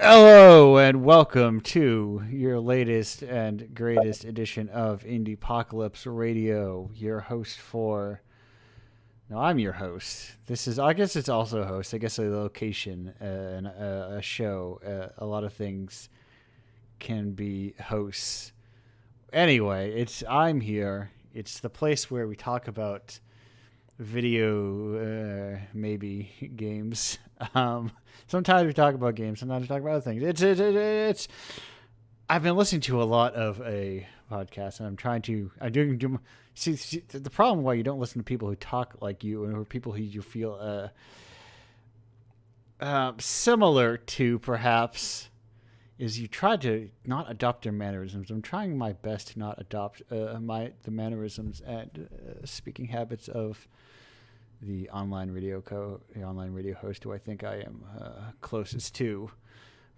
Hello and welcome to your latest and greatest edition of Indiepocalypse Radio. Your host for. No, I'm your host. This is. I guess it's also a host. I guess a location and a show. A lot of things can be hosts. Anyway, I'm here. It's the place where we talk about video, maybe games. Sometimes we talk about games. Sometimes we talk about other things. It's. I've been listening to a lot of a podcast, and I'm trying to. I'm doing. See, the problem why you don't listen to people who talk like you and or people who you feel similar to, perhaps, is you try to not adopt their mannerisms. I'm trying my best to not adopt the mannerisms and speaking habits of the online radio host who I think I am closest to.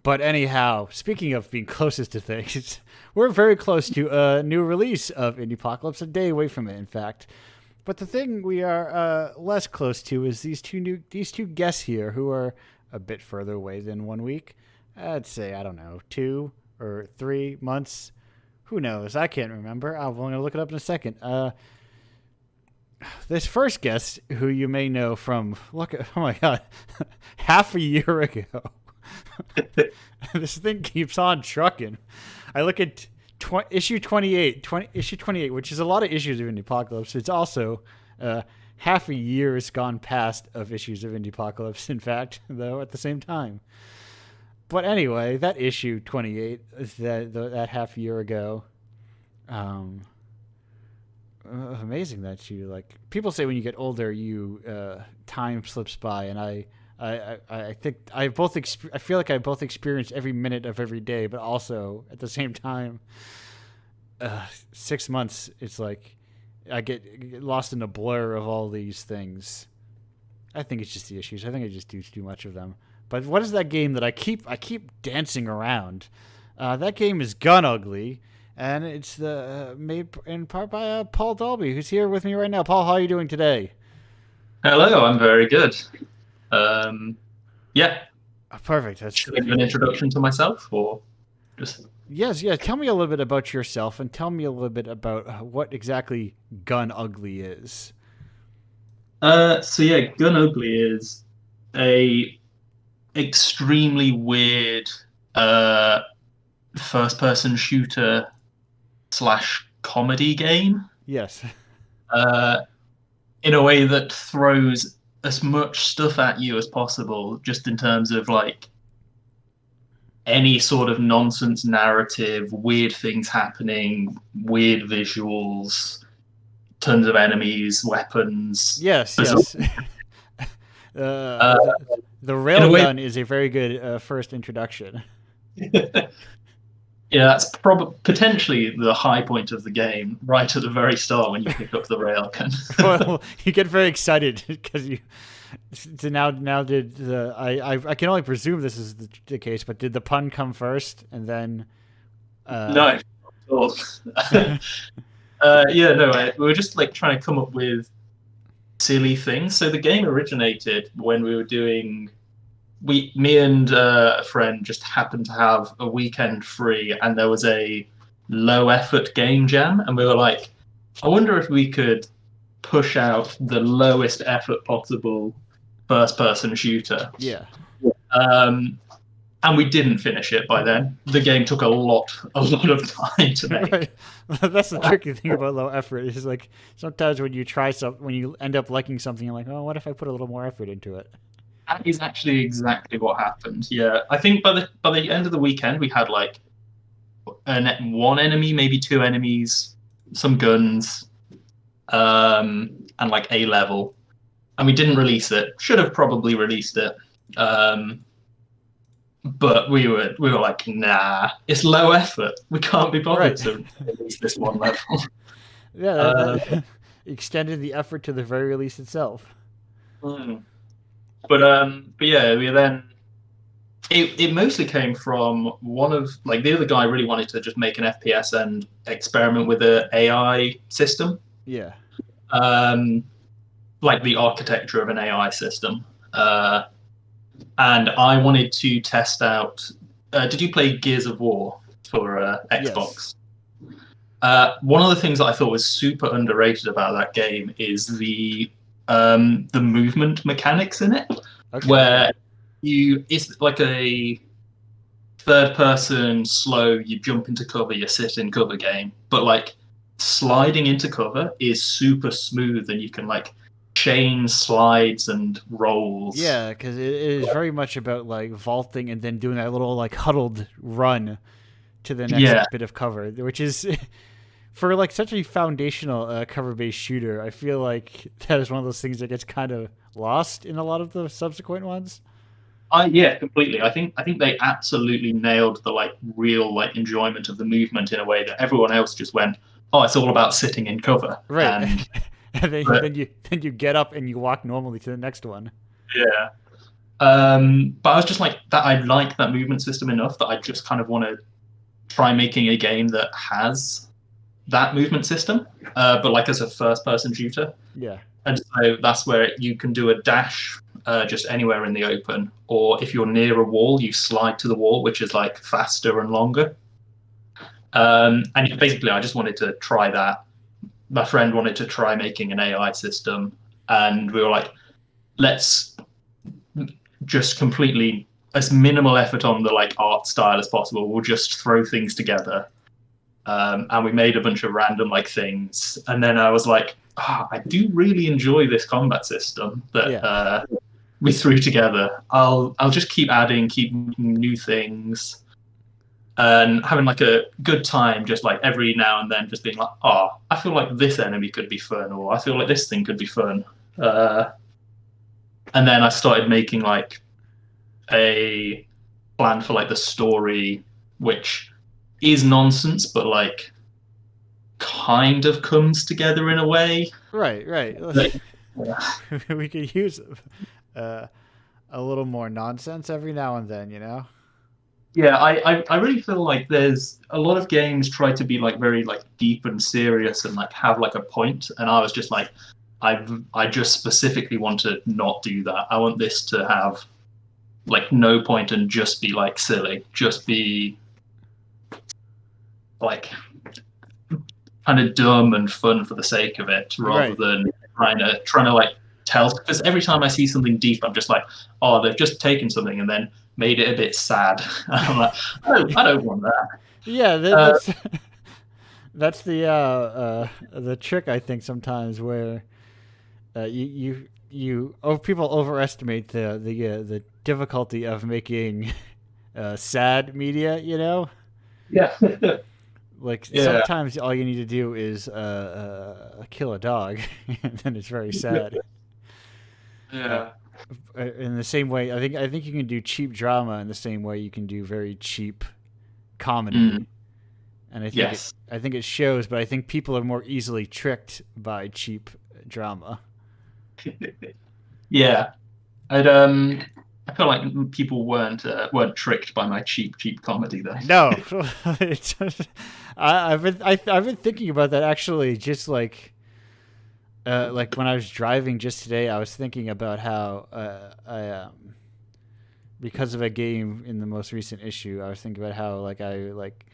But anyhow, speaking of being closest to things, we're very close to a new release of Indiepocalypse, a day away from it, in fact. But the thing we are less close to is these two guests here who are a bit further away than 1 week. I'd say, I don't know, 2 or 3 months. Who knows? I can't remember. I'm going to look it up in a second. This first guest, who you may know from, oh my God, half a year ago. This thing keeps on trucking. I look at issue 28, which is a lot of issues of Indiepocalypse. It's also half a year has gone past of issues of Indiepocalypse, in fact, though, at the same time. But anyway, that issue 28, that half a year ago, amazing that you like. People say when you get older, time slips by, and I think I feel like I both experience every minute of every day, but also at the same time, 6 months. It's like I get lost in a blur of all these things. I think it's just the issues. I think I just do too much of them. But what is that game that I keep dancing around? That game is Gun Ugly. And it's made in part by Paul Dolby, who's here with me right now. Paul, how are you doing today? Hello, I'm very good. Yeah. Perfect. Should I give an introduction to myself, or just? Yes. Tell me a little bit about yourself, and tell me a little bit about what exactly Gun Ugly is. Gun Ugly is a extremely weird first-person shooter / comedy game. Yes. In a way that throws as much stuff at you as possible, just in terms of like any sort of nonsense narrative, weird things happening, weird visuals, tons of enemies, weapons. Yes. Uh, the railgun is a very good first introduction. Yeah, that's potentially the high point of the game, right at the very start when you pick up the railgun. Well, you get very excited because you. So now did the I can only presume this is the case, but did the pun come first and then? No. We were just like trying to come up with silly things. So the game originated when we were doing. Me and a friend just happened to have a weekend free, and there was a low effort game jam, and we were like, I wonder if we could push out the lowest effort possible first person shooter. Yeah. And we didn't finish it by then. The game took a lot of time to make. Right. That's the tricky thing about low effort. Is like sometimes when you try something, when you end up liking something, you're like, oh, what if I put a little more effort into it? That is actually exactly what happened. Yeah, I think by the end of the weekend, we had like one enemy, maybe 2 enemies, some guns, and like a level. And we didn't release it. Should have probably released it. But we were like, nah, it's low effort. We can't be bothered to release this one level. Yeah, that extended the effort to the very release itself. But yeah, it mostly came from one of like the other guy really wanted to just make an FPS and experiment with an AI system. Yeah. Like the architecture of an AI system. And I wanted to test out did you play Gears of War for Yes. Xbox? One of the things that I thought was super underrated about that game is the movement mechanics in it, Okay. Yeah. where it's like a third person slow, you jump into cover, you sit in cover game, but like sliding into cover is super smooth, and you can like chain slides and rolls. Yeah, because it is very much about like vaulting and then doing that little like huddled run to the next Yeah, bit of cover, which is for like such a foundational cover-based shooter. I feel like that is one of those things that gets kind of lost in a lot of the subsequent ones. yeah, completely. I think they absolutely nailed the like real like enjoyment of the movement in a way that everyone else just went, oh, it's all about sitting in cover. Right. And And then, but, then you get up and you walk normally to the next one. yeah. But I was just like that. I like that movement system enough that I just kind of want to try making a game that has that movement system, but like as a first-person shooter. Yeah. And so that's where you can do a dash just anywhere in the open, or if you're near a wall, you slide to the wall, which is like faster and longer. And basically, I just wanted to try that. My friend wanted to try making an AI system, and we were like, let's just completely as minimal effort on the like art style as possible. We'll just throw things together, and we made a bunch of random like things. And then I was like, I do really enjoy this combat system that Yeah. we threw together. I'll just keep adding, keep making new things, and having like a good time. Just like every now and then, just being like, I feel like this enemy could be fun, or I feel like this thing could be fun. And then I started making like a plan for like the story, which is nonsense, but like kind of comes together in a way. Right. Right. Like, yeah, We could use uh, a little more nonsense every now and then, you know? yeah. I really feel like there's a lot of games try to be like very like deep and serious and like have like a point, and I was just like, I just specifically want to not do that. I want this to have like no point and just be like silly, just be like kind of dumb and fun for the sake of it, rather Right. than trying to like tell. Because every time I see something deep, I'm just like, oh, they've just taken something and then made it a bit sad. I'm like, I don't want that. Yeah, Uh, that's the trick I think sometimes where people overestimate the difficulty of making sad media. You know, yeah, like yeah, sometimes all you need to do is kill a dog, and then it's very sad. Uh, yeah. in the same way, I think you can do cheap drama in the same way you can do very cheap comedy, Mm, and yes. I think it shows. But I think people are more easily tricked by cheap drama. Yeah. I feel like people weren't tricked by my cheap comedy though. No, it's, I've been thinking about that actually. Just like when I was driving just today, I was thinking about how I because of a game in the most recent issue, I was thinking about how like I like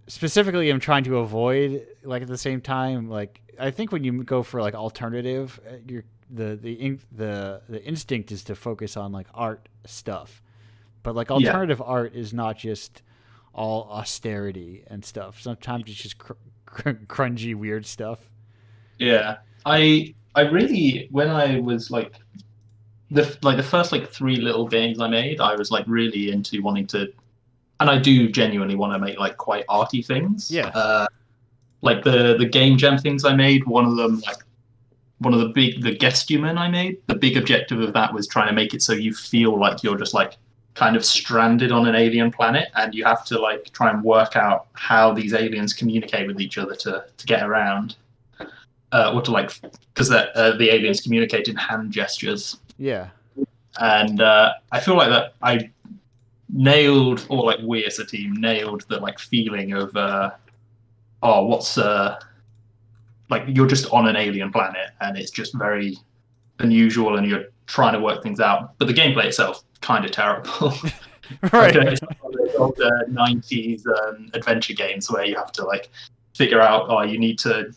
specifically am trying to avoid like at the same time like I think when you go for like alternative, you're the instinct is to focus on like art stuff, but like Yeah, alternative art is not just all austerity and stuff. Sometimes it's just cringy, weird stuff. yeah. I really when I was like the first like three little games I made, I was like really into wanting to, and I do genuinely want to make like quite arty things. Yeah, Like the game jam things I made. One of them, like one of the guest human I made. The big objective of that was trying to make it so you feel like you're just like kind of stranded on an alien planet, and you have to like try and work out how these aliens communicate with each other to get around, or to like because the aliens communicate in hand gestures. yeah, And I feel like that I nailed, or like we as a team nailed the like feeling of what's like you're just on an alien planet and it's just very unusual and you're trying to work things out, but the gameplay itself kind of terrible. Right. Okay, it's like one of those old 90s adventure games where you have to like figure out, oh, you need to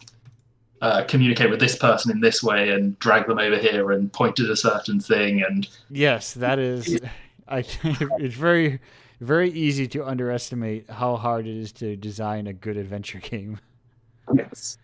communicate with this person in this way and drag them over here and point at a certain thing. And Yes, that is. I think it's very, very easy to underestimate how hard it is to design a good adventure game. yes,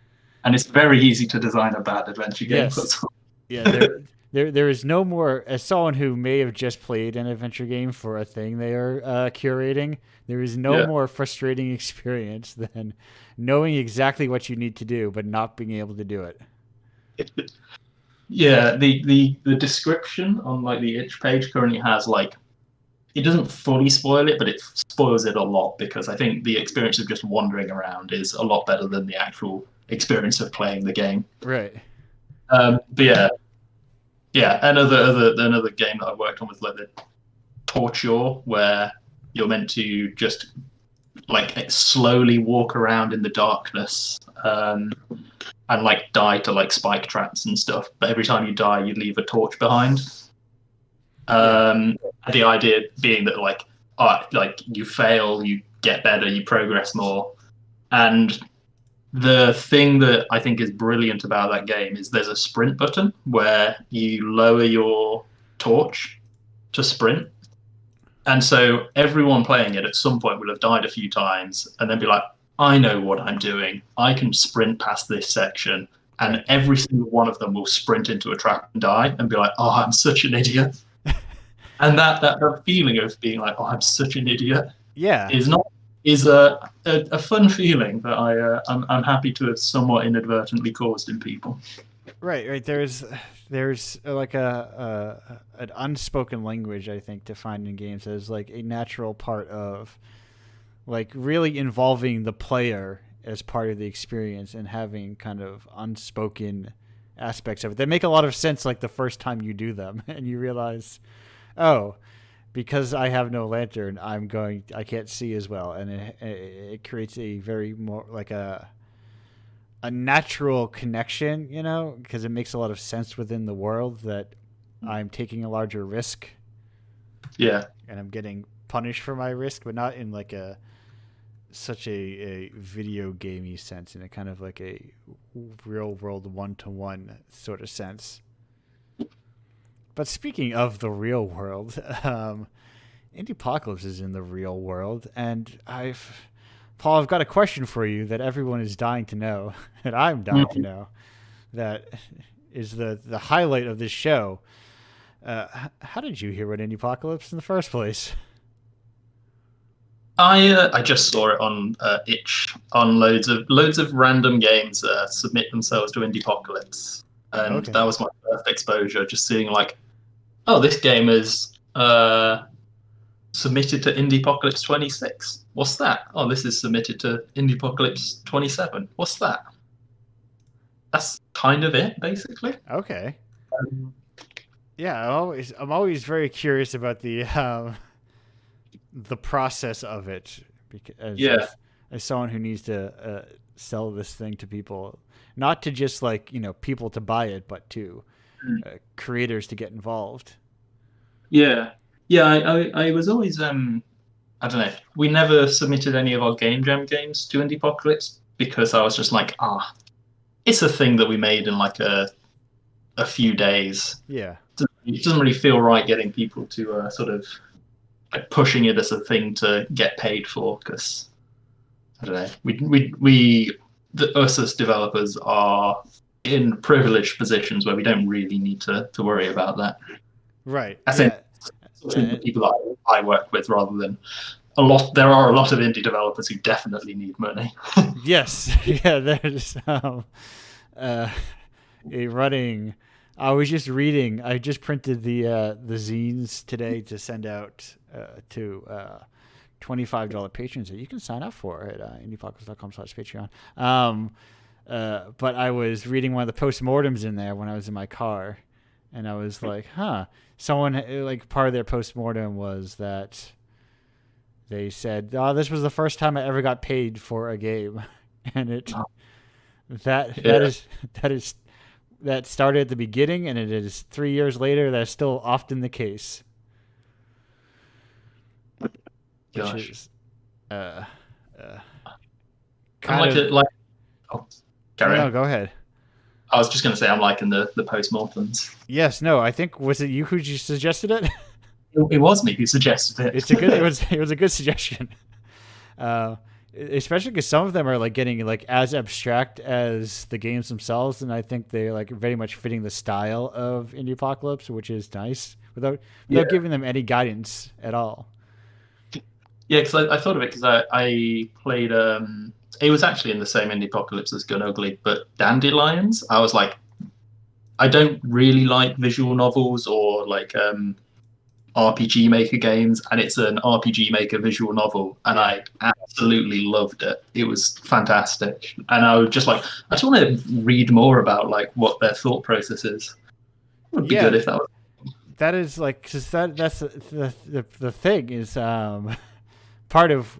and it's very easy to design a bad adventure game. Yes, yeah. There is no more. As someone who may have just played an adventure game for a thing they are curating, there is no Yeah. more frustrating experience than knowing exactly what you need to do but not being able to do it. Yeah, the description on like the itch page currently has like it doesn't fully spoil it, but it spoils it a lot because I think the experience of just wandering around is a lot better than the actual experience of playing the game. Right. But yeah, yeah, another game that I worked on was like the Torture, where you're meant to just like slowly walk around in the darkness and like die to like spike traps and stuff. But every time you die, you leave a torch behind. Yeah. The idea being that like you fail, you get better, you progress more. And the thing that I think is brilliant about that game is there's a sprint button where you lower your torch to sprint. And so everyone playing it at some point will have died a few times and then be like, I know what I'm doing. I can sprint past this section. And Right. every single one of them will sprint into a trap and die and be like, oh, I'm such an idiot. And that feeling of being like, oh, I'm such an idiot Yeah. is a fun feeling that I'm happy to have somewhat inadvertently caused in people. Right. Right. There's like a an unspoken language I think to find in games as like a natural part of like really involving the player as part of the experience and having kind of unspoken aspects of it that make a lot of sense like the first time you do them and you realize, oh, because I have no lantern, I can't see as well, and it creates a very more like a natural connection, you know, because it makes a lot of sense within the world that I'm taking a larger risk Yeah, and I'm getting punished for my risk, but not in like a such a video gamey sense, in a kind of like a real world 1-to-1 sort of sense. But speaking of the real world, Indiepocalypse is in the real world, and Paul, I've got a question for you that everyone is dying to know, and I'm dying to know, that is the highlight of this show. How did you hear about Indiepocalypse in the first place? I just saw it on itch on loads of random games submit themselves to Indiepocalypse, and Okay. that was my first exposure. Just seeing like, oh, this game is submitted to Indiepocalypse 26. What's that? Oh, this is submitted to Indiepocalypse 27. What's that? That's kind of it, basically. Okay. Um, Yeah, I'm always very curious about the process of it, because yeah, as someone who needs to sell this thing to people, not to just like people to buy it, but to creators to get involved. yeah, yeah. I was always I don't know. We never submitted any of our game jam games to Indiepocalypse because I was just like, it's a thing that we made in like a few days. Yeah. It doesn't really feel right getting people to sort of like pushing it as a thing to get paid for because I don't know. Us as developers are in privileged positions where we don't really need to worry about that. Right. I think Yeah. the people that I work with rather than a lot. There are a lot of indie developers who definitely need money. Yes. Yeah. There's uh, a running. I was just reading. I just printed the zines today to send out to $25 patrons that you can sign up for at indiepocalypse.com/Patreon. But I was reading one of the postmortems in there when I was in my car, and I was like, huh. Someone, like, part of their postmortem was that they said, oh, this was the first time I ever got paid for a game. And that Yeah, that is that started at the beginning, and it is 3 years later. That's still often the case. which Gosh. is uh, uh, I'm kind like of. a like. Oh, No, carry no, on. go ahead. I was just going to say I'm liking the postmortems. Yes, no, I think was it you who just suggested it? It was me who suggested It's a good. it. It was a good suggestion. Uh, Especially because some of them are like getting like as abstract as the games themselves, and I think they're like very much fitting the style of Indiepocalypse, which is nice Yeah, without giving them any guidance at all. yeah. Because I thought of it because I played. It was actually in the same indie apocalypse as Gun Ugly, but Dandelions. I was like, I don't really like visual novels or like RPG Maker games, and it's an RPG Maker visual novel, and Yeah, I absolutely loved it. It was fantastic, and I was just like, I just want to read more about like what their thought process is. It would be good yeah, if that was. that is like because that's the thing is part of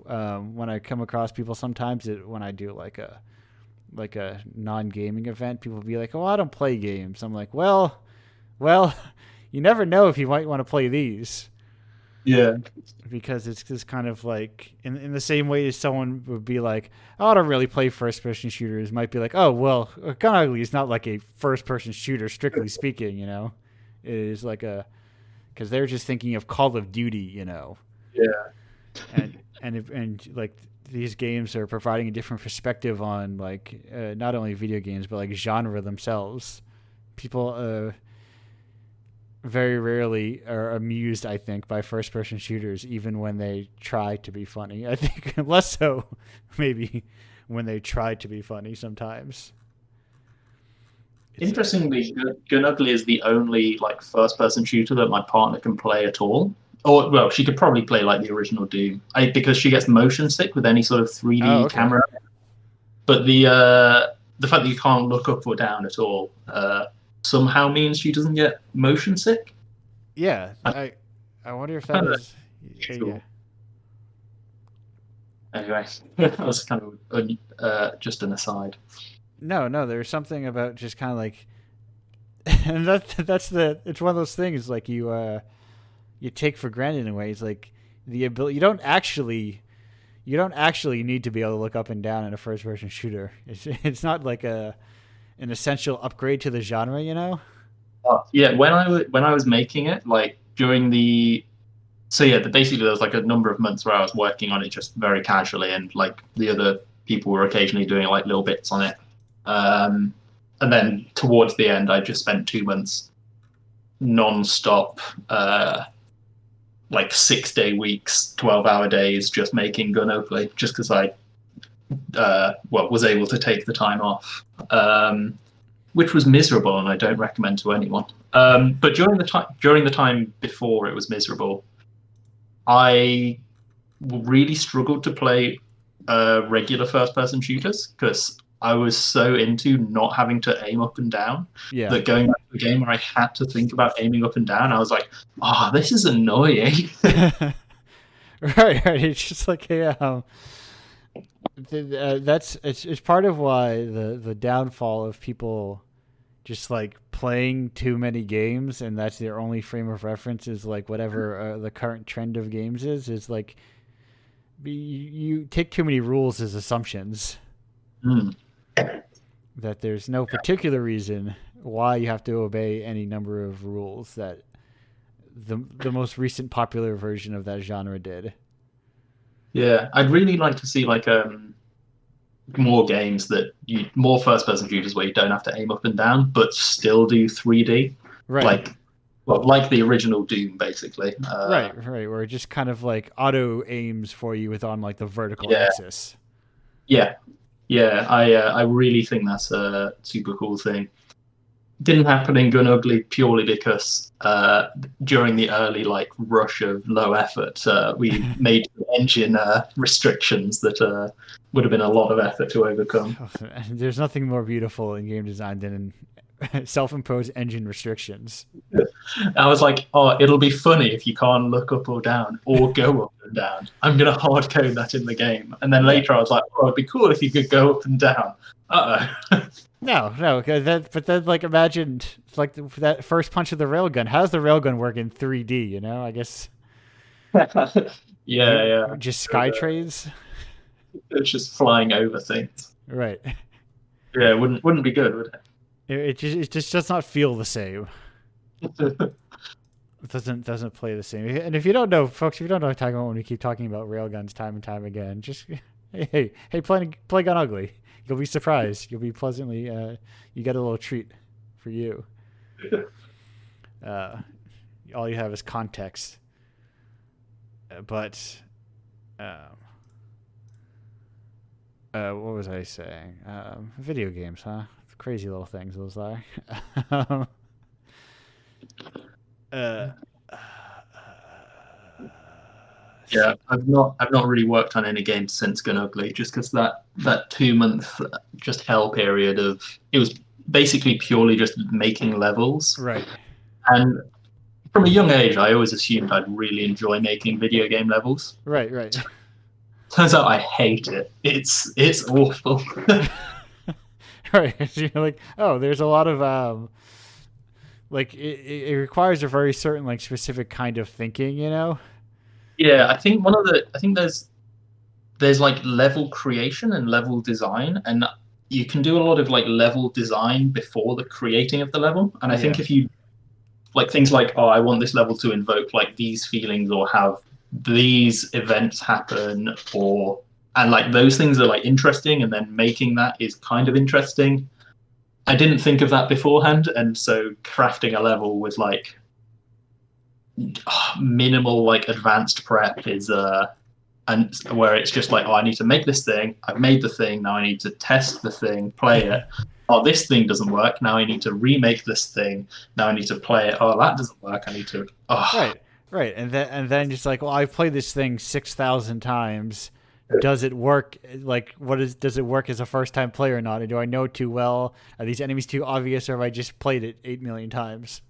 when I come across people sometimes when I do like a non gaming event, people will be like, "Oh, I don't play games." I'm like, well, you never know if you might want to play these Yeah, because it's just kind of like in the same way as someone would be like, oh, I don't really play first person shooters. Might be like, oh, well, Gun Ugly is not like a first person shooter, strictly speaking. It is like a because they're just thinking of Call of Duty, yeah. and like these games are providing a different perspective on like not only video games but like genre themselves. People very rarely are amused, I think, by first person shooters, even when they try to be funny. I think less so, maybe, when they try to be funny sometimes. It's Interestingly, Gun Ugly is the only like first-person shooter that my partner can play at all. Or well, she could probably play like the original Doom, because she gets motion sick with any sort of oh, 3D okay. camera. But the fact that you can't look up or down at all somehow means she doesn't get motion sick. Yeah, I I wonder if that kind of is. Yeah. unusual. Anyway, that was kind of just an aside. No, no, there's something about just kind of like, and that's the. It's one of those things like you take for granted in ways like the ability you don't actually need to be able to look up and down in a first person shooter. It's not like an essential upgrade to the genre. Yeah, when I was making it, like during the basically there was like a number of months where I was working on it just very casually, and like the other people were occasionally doing like little bits on it. Um, and then towards the end, I just spent 2 months non-stop, like 6-day weeks, 12-hour days, just making Gun Oakley, just because I was able to take the time off. Which was miserable, and I don't recommend to anyone. But during the time before it was miserable, I really struggled to play regular first-person shooters because I was so into not having to aim up and down Yeah. that going back to a game where I had to think about aiming up and down, I was like, "Oh, this is annoying." Right. It's just like that's it's part of why the downfall of people just like playing too many games and that's their only frame of reference is like whatever the current trend of games is like you take too many rules as assumptions Mm. that there's no particular reason why you have to obey any number of rules that the most recent popular version of that genre did. Yeah, I'd really like to see like more games more first person shooters where you don't have to aim up and down but still do 3D, Right. like like the original Doom basically. Right. Where it just kind of like auto aims for you with on like the vertical Yeah, axis. yeah, yeah. I really think that's a super cool thing. Didn't happen in Gun Ugly purely because during the early like rush of low effort, we made engine restrictions that would have been a lot of effort to overcome. There's nothing more beautiful in game design than self-imposed engine restrictions. I was like, oh, it'll be funny if you can't look up or down or go up and down. I'm going to hard code that in the game. And then Yeah. later I was like, oh, it'd be cool if you could go up and down. Uh-oh. No. But then like imagine like that first punch of the railgun. How does the railgun work in 3D? I guess. Yeah, yeah. Just sky trades. It's just flying over things. Right. Yeah, wouldn't be good, would It just does not feel the same. it? It doesn't play the same. And if you don't know, folks, if you don't know what I'm talking about when we keep talking about railguns time and time again, just hey, play Gun Ugly. You'll be surprised. You'll be pleasantly. You get a little treat for you. Uh, all you have is context. But what was I saying? Video games, huh? Crazy little things those are. uh, Yeah, I've not really worked on any games since Gun Ugly, just because that 2 month just hell period of it was basically purely just making levels. right, And from a young age, I always assumed I'd really enjoy making video game levels. right. Turns out I hate it. It's awful. Right. You're like, oh, there's a lot of like it requires a very certain like specific kind of thinking, you know? Yeah, I think there's like level creation and level design, and you can do a lot of like level design before the creating of the level. And I think Yeah. if you like things like, oh, I want this level to invoke like these feelings or have these events happen, or and like those things are like interesting, and then making that is kind of interesting. I didn't think of that beforehand, and so crafting a level with like minimal like advanced prep is and where it's just like, oh, I need to make this thing. I've made the thing. Now I need to test the thing, play it. Oh, this thing doesn't work. Now I need to remake this thing. Now I need to play it. Oh, that doesn't work. I need to. Oh, Right. And then just like, well, I've played this thing 6,000 times. Does it work? Like, does it work as a first time player or not? And do I know it too well? Are these enemies too obvious, or have I just played it 8 million times?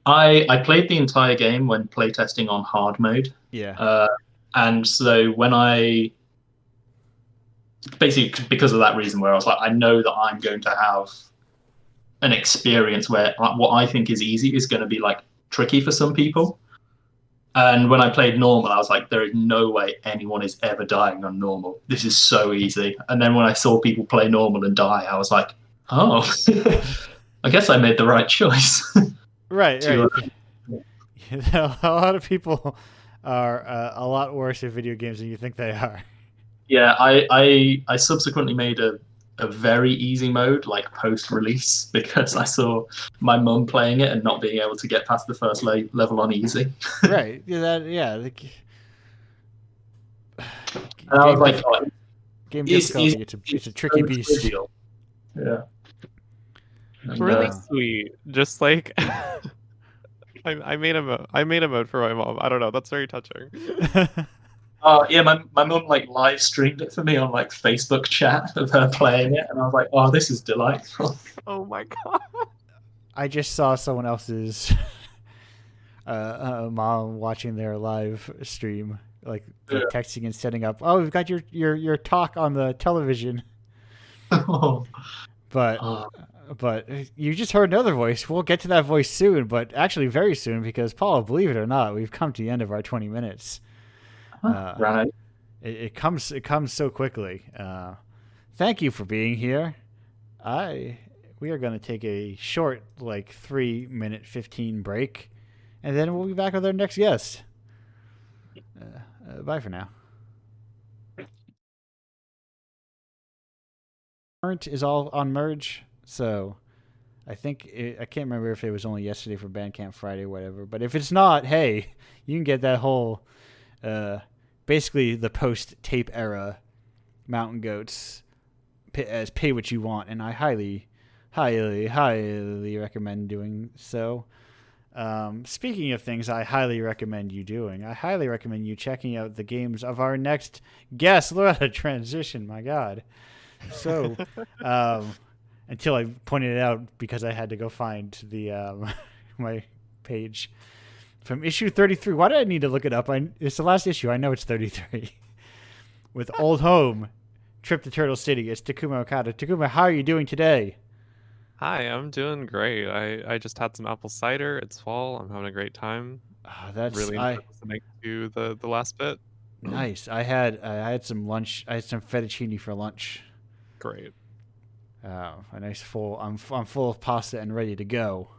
I played the entire game when playtesting on hard mode, Yeah. uh, and so when I basically because of that reason, where I was like, I know that I'm going to have an experience where what I think is easy is going to be like tricky for some people. And when I played normal, I was like, there is no way anyone is ever dying on normal. This is so easy. And then when I saw people play normal and die, I was like, oh, I guess I made the right choice. Right. to, A lot of people are a lot worse at video games than you think they are. yeah, I subsequently made a very easy mode like post release because I saw my mum playing it and not being able to get past the first level on easy. Right. Yeah. And I was Game like, oh, game it's difficulty. It's a tricky so beast. trivial. Yeah. And, Really sweet. Just like I made a mode for my mom. I don't know. That's very touching. yeah, my mum like live streamed it for me on like Facebook chat of her playing it, and I was like, oh, this is delightful. Oh my god. I just saw someone else's mom watching their live stream, like Yeah. texting and setting up. Oh, we've got your talk on the television, Oh, but but you just heard another voice. We'll get to that voice soon, but actually very soon because Paul, believe it or not, we've come to the end of our 20 minutes. right. It comes so quickly. Thank you for being here. We are going to take a short, like 3-minute 15 break, and then we'll be back with our next guest. Bye for now. Current is all on merge, so I can't remember if it was only yesterday for Bandcamp Friday or whatever. But if it's not, hey, you can get that whole, basically the post tape era Mountain Goats as pay what you want, and I highly recommend doing so. Speaking of things I highly recommend you doing, I highly recommend you checking out the games of our next guest. Look at a transition, my God. So, until I pointed it out because I had to go find the my page from issue 33. Why did I need to look it up? It's the last issue. I know it's 33. With Old Home, Trip to Turtle City. It's Takuma Okada. Takuma, how are you doing today? Hi, I'm doing great. I just had some apple cider. It's fall. I'm having a great time. That's Really enjoyed listening to the last bit. nice. I had some lunch. I had some fettuccine for lunch. Great. A nice full. I'm full of pasta and ready to go.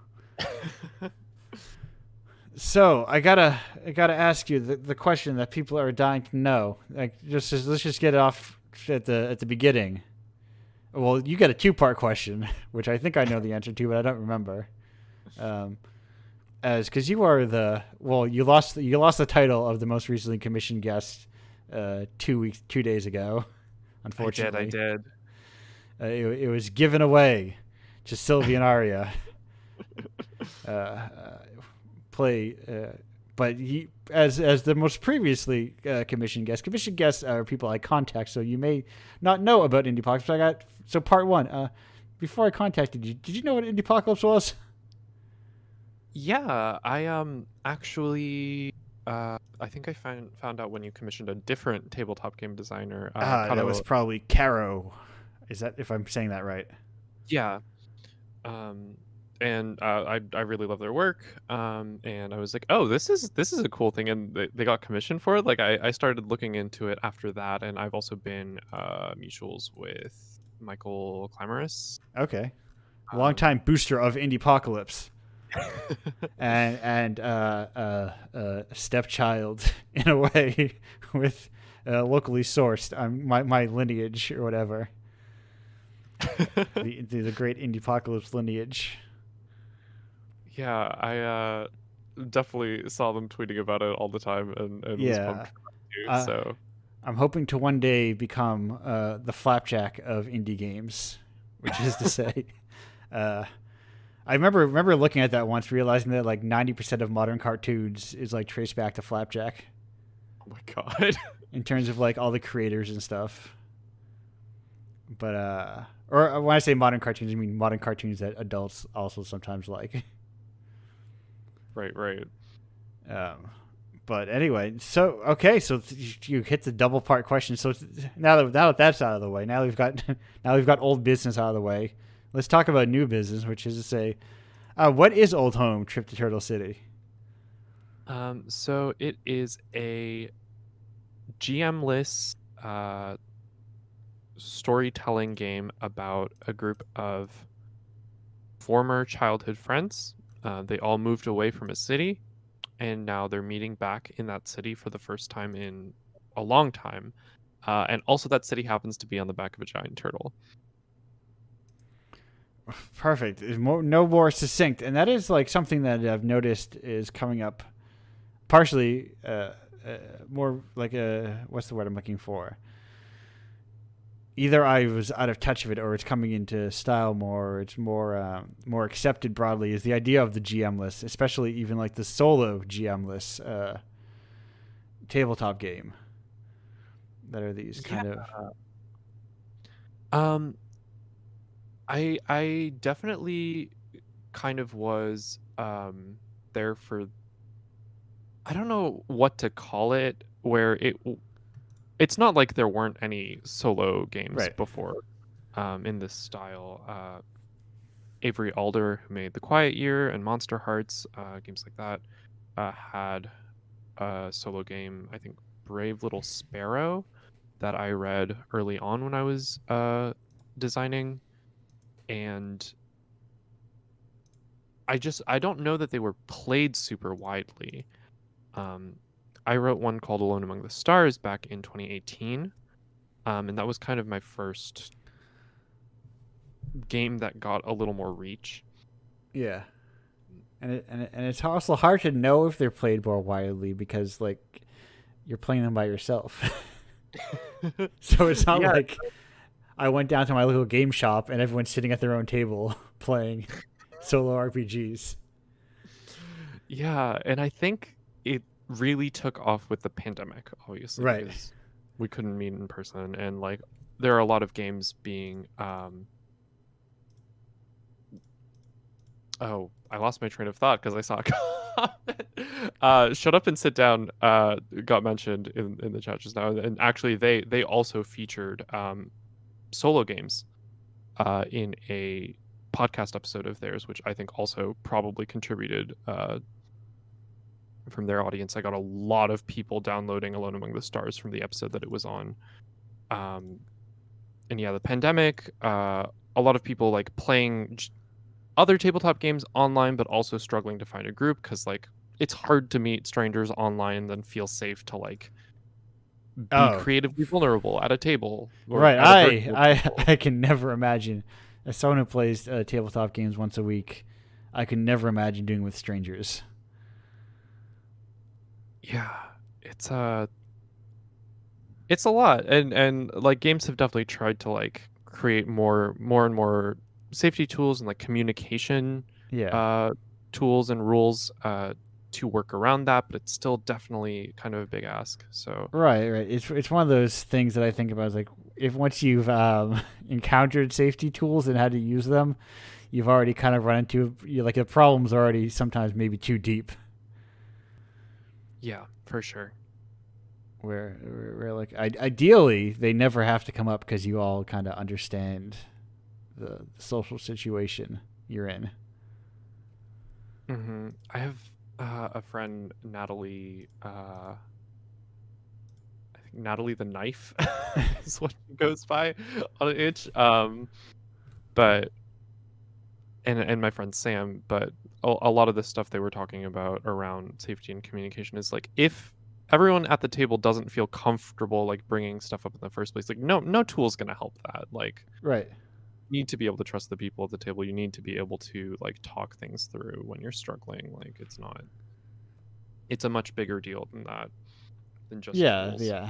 So I gotta ask you the question that people are dying to know. Like, let's just get it off at the beginning. Well, you get a two-part question, which I think I know the answer to, but I don't remember. Um, as because you are you lost the title of the most recently commissioned guest 2 days ago. I Unfortunately, did. It was given away to Sylvian Aria. Play, but he as the most previously commissioned guest. Commissioned guests are people I contact, so you may not know about Indiepocalypse. So part one. Before I contacted you, did you know what Indiepocalypse was? Yeah, I actually I think I found out when you commissioned a different tabletop game designer, That was Kado. probably Caro. Is that if I'm saying that right? Yeah. Um and I really love their work. And I was like, oh, this is a cool thing, and they got commissioned for it. Like I started looking into it after that, and I've also been mutuals with Michael Clamoris. Okay, Um longtime booster of Indiepocalypse and stepchild in a way with locally sourced my lineage or whatever. The great Indiepocalypse lineage. Yeah, I definitely saw them tweeting about it all the time, and was Yeah, pumped for that too. uh, So I'm hoping to one day become the flapjack of indie games, which is to say, uh, I remember looking at that once, realizing that like 90% of modern cartoons is like traced back to Flapjack oh my god. in terms of like all the creators and stuff. But or when I say modern cartoons, I mean modern cartoons that adults also sometimes like. Right. Um, but anyway, so okay, so you hit the double part question. So now that that's out of the way, now we've got old business out of the way. Let's talk about new business, which is to say, what is Old Home Trip to Turtle City? So it is a GM-less storytelling game about a group of former childhood friends. They all moved away from a city, and now they're meeting back in that city for the first time in a long time. And also, that city happens to be on the back of a giant turtle. Perfect. No more succinct, and that is like something that I've noticed is coming up. Partially, more like a what's the word I'm looking for? Either I was out of touch of it, or it's coming into style more. Or it's more accepted broadly. Is the idea of the GM list, especially even like the solo GM list tabletop game. That are these kind of Um, I definitely kind of was there for, I don't know what to call it, where it's not like there weren't any solo games right. before in this style. Avery Alder, who made The Quiet Year and Monster Hearts, games like that, had a solo game, I think Brave Little Sparrow, that I read early on when I was designing. And I don't know that they were played super widely. Um, I wrote one called Alone Among the Stars back in 2018, and that was kind of my first game that got a little more reach. Yeah. And it's also hard to know if they're played more widely because like you're playing them by yourself. So it's not Yeah, like I went down to my local game shop and everyone's sitting at their own table playing solo RPGs. yeah, and I think it really took off with the pandemic, obviously, Right. because we couldn't meet in person, and like there are a lot of games being oh, I lost my train of thought because I saw a comment. Shut Up and Sit Down got mentioned in the chat just now, and actually they also featured solo games in a podcast episode of theirs, which I think also probably contributed their audience. I got a lot of people downloading Alone Among the Stars from the episode that it was on. And yeah, the pandemic, a lot of people like playing other tabletop games online, but also struggling to find a group because like it's hard to meet strangers online and then feel safe to like be creatively vulnerable at a table. Or Right. at a virtual table. I can never imagine, as someone who plays tabletop games once a week, I can never imagine doing with strangers. Yeah, it's a lot, and like games have definitely tried to like create more and more safety tools and like communication tools and rules to work around that, but it's still definitely kind of a big ask. So right. It's one of those things that I think about. Is like if once you've encountered safety tools and had to use them, you've already kind of run into like the problem's already sometimes maybe too deep. Yeah, for sure. Where like ideally they never have to come up because you all kind of understand the social situation you're in. Mm-hmm. I have a friend, Natalie. I think Natalie the Knife is what she goes by on itch. But and my friend Sam. But a lot of the stuff they were talking about around safety and communication is like if everyone at the table doesn't feel comfortable like bringing stuff up in the first place, like no tool's gonna help that. Like Right. you need to be able to trust the people at the table. You need to be able to like talk things through when you're struggling. Like it's a much bigger deal than that, than just tools.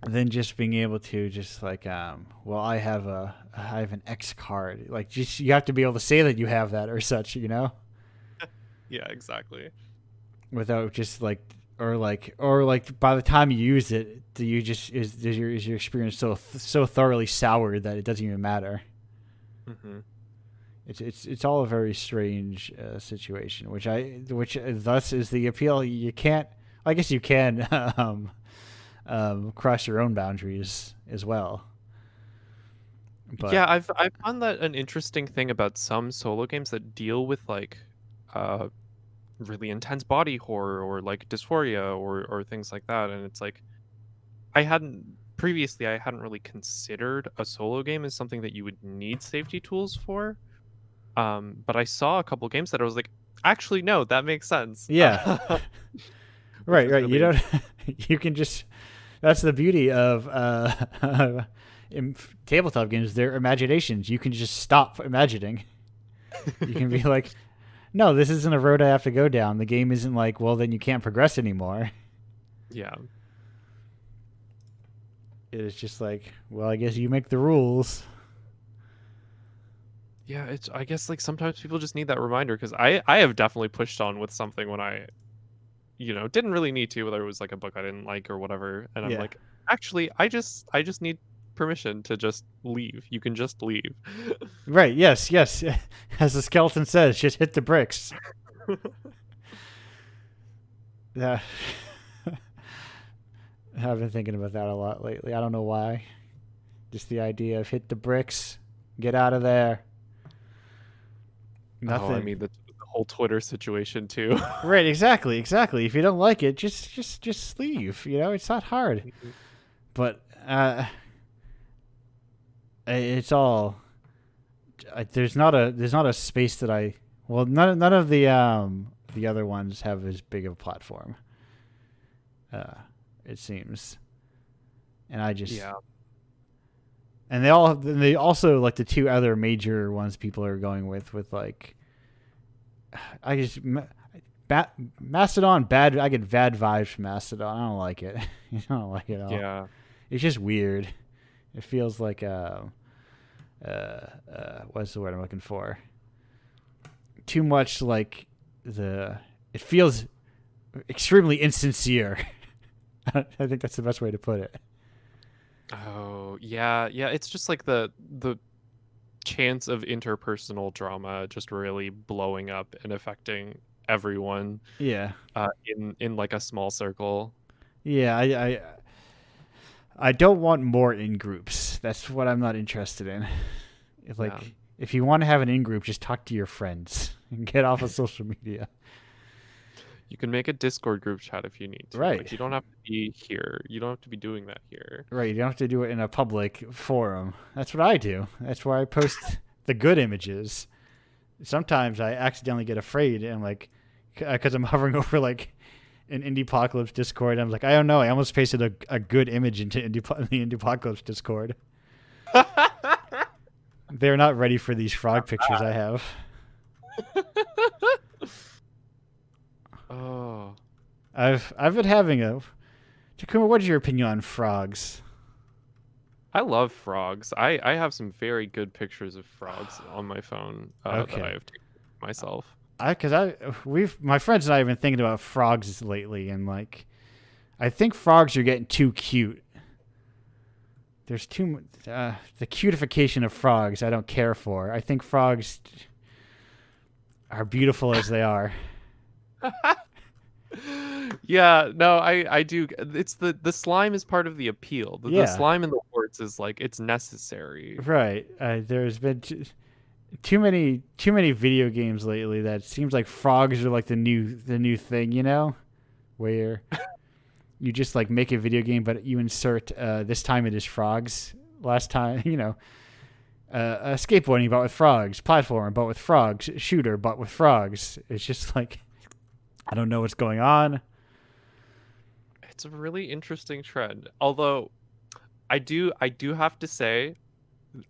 Than just being able to just like well I have an X card, like just you have to be able to say that you have that or such, Yeah, exactly. without just like or by the time you use it, do you just is your experience so thoroughly soured that it doesn't even matter. Mm-hmm. It's all a very strange situation, which thus is the appeal. You can't, I guess you can cross your own boundaries as well. But Yeah, I've found that an interesting thing about some solo games that deal with like really intense body horror or like dysphoria or things like that, and it's like I hadn't really considered a solo game as something that you would need safety tools for. But I saw a couple games that I was like, actually no, that makes sense. Yeah. right. Really You don't. You can just. That's the beauty of in tabletop games. They're imaginations. You can just stop imagining. You can be like, no, this isn't a road I have to go down. The game isn't like, well, then you can't progress anymore. Yeah. It is just like, well, I guess you make the rules. Yeah, I guess like sometimes people just need that reminder because I have definitely pushed on with something when I, didn't really need to, whether it was like a book I didn't like or whatever, and I'm like, actually, I just need permission to just leave. You can just leave. Right? Yes. As the skeleton says, just hit the bricks. Yeah. I've been thinking about that a lot lately. I don't know why. Just the idea of hit the bricks, get out of there. Nothing. Oh, I mean the whole Twitter situation too. Right, exactly. If you don't like it, just leave. It's not hard. But it's all. There's not a space that I. Well, none of the other ones have as big of a platform. It seems, and I just And they also like the two other major ones people are going with like, I just Mastodon bad. I get bad vibes from Mastodon. I don't like it. I don't like it at all. Yeah, it's just weird. It feels like what's the word I'm looking for? Too much like it feels extremely insincere. I think that's the best way to put it. Oh, yeah. It's just like the chance of interpersonal drama just really blowing up and affecting everyone. Yeah. In like a small circle. Yeah, I don't want more in groups. That's what I'm not interested in. If you want to have an in group, just talk to your friends and get off of social media. You can make a Discord group chat if you need to. Right. Like, you don't have to be here. You don't have to be doing that here. Right, you don't have to do it in a public forum. That's what I do. That's where I post the good images. Sometimes I accidentally get afraid and like, because I'm hovering over like an Indiepocalypse Discord. I'm like, I don't know. I almost pasted a good image into the Indiepocalypse Discord. They're not ready for these frog pictures I have. Oh, I've been having a. Takuma, what's your opinion on frogs? I love frogs. I have some very good pictures of frogs on my phone that Okay. I have taken myself. My friends and I have been thinking about frogs lately, and like, I think frogs are getting too cute. There's too the cutification of frogs I don't care for. I think frogs are beautiful as they are. Yeah, no, I do. It's the slime is part of the appeal. The Yeah. slime in the warts is like, it's necessary. Right. There's been too many video games lately that seems like frogs are like the new thing, you know, where you just like make a video game, but you insert this time it is frogs. Last time, you know, skateboarding but with frogs, platformer but with frogs, shooter but with frogs. It's just like, I don't know what's going on. It's a really interesting trend. Although I do have to say,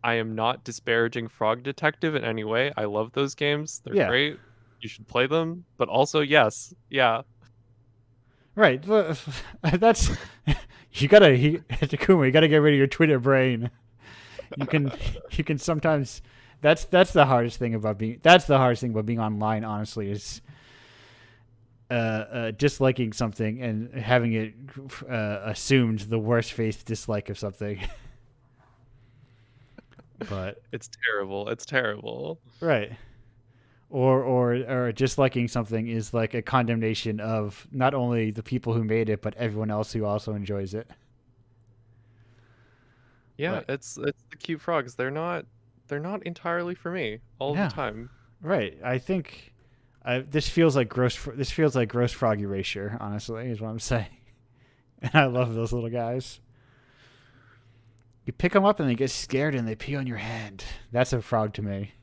I am not disparaging Frog Detective in any way. I love those games. They're Yeah. great. You should play them. But also, yes, yeah. Right. That's Takuma, you gotta get rid of your Twitter brain. You can sometimes that's the hardest thing about being online, honestly, is disliking something and having it assumed the worst faith dislike of something. But It's terrible. It's terrible. right. Or disliking something is like a condemnation of not only the people who made it, but everyone else who also enjoys it. Yeah, Right. it's the cute frogs. They're not entirely for me all Yeah. the time. Right. I think this feels like gross frog erasure, honestly, is what I'm saying. And I love those little guys. You pick them up and they get scared and they pee on your hand. That's a frog to me.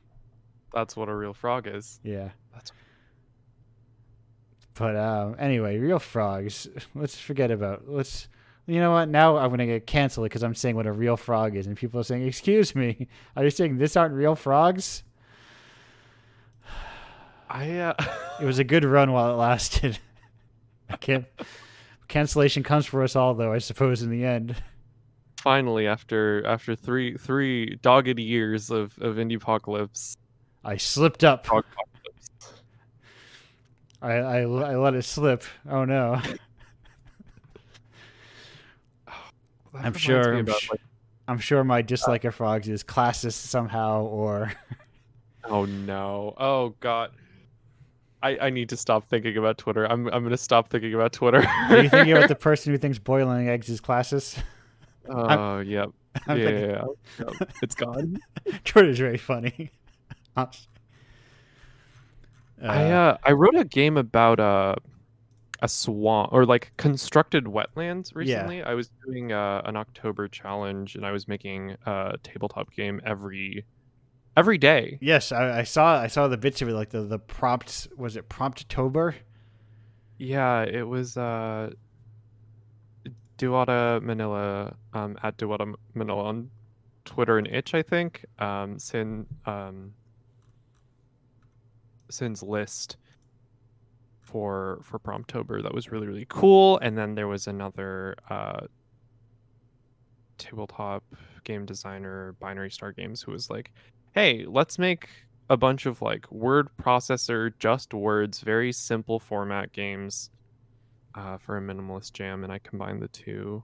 That's what a real frog is. Yeah. That's But anyway, real frogs. You know what? Now I'm going to get canceled because I'm saying what a real frog is. And people are saying, excuse me, are you saying this aren't real frogs? It was a good run while it lasted. Cancellation comes for us all, though, I suppose, in the end. finally, after three dogged years of Indiepocalypse, I slipped up. Frogpocalypse. I let it slip. Oh, no. That I'm reminds sure. me about, like, I'm sure my dislike of frogs is classist somehow, or oh no. Oh god. I need to stop thinking about Twitter. I'm gonna stop thinking about Twitter. are you thinking about the person who thinks boiling eggs is classist? Oh yep. I'm thinking- Yeah. Yep. It's gone. Twitter's very funny. I wrote a game about a swamp, or like constructed wetlands recently. I was doing an October challenge, and I was making a tabletop game every day. Yes, I saw the bits of it, like the prompts. Was it Promptober? Yeah, it was Duwata Manila, at Duwata Manila on Twitter and Itch, I think. Sin's list for Promptober that was really cool. And then there was another tabletop game designer, Binary Star Games, who was like, hey, let's make a bunch of like word processor, just words, very simple format games for a minimalist jam. And I combined the two,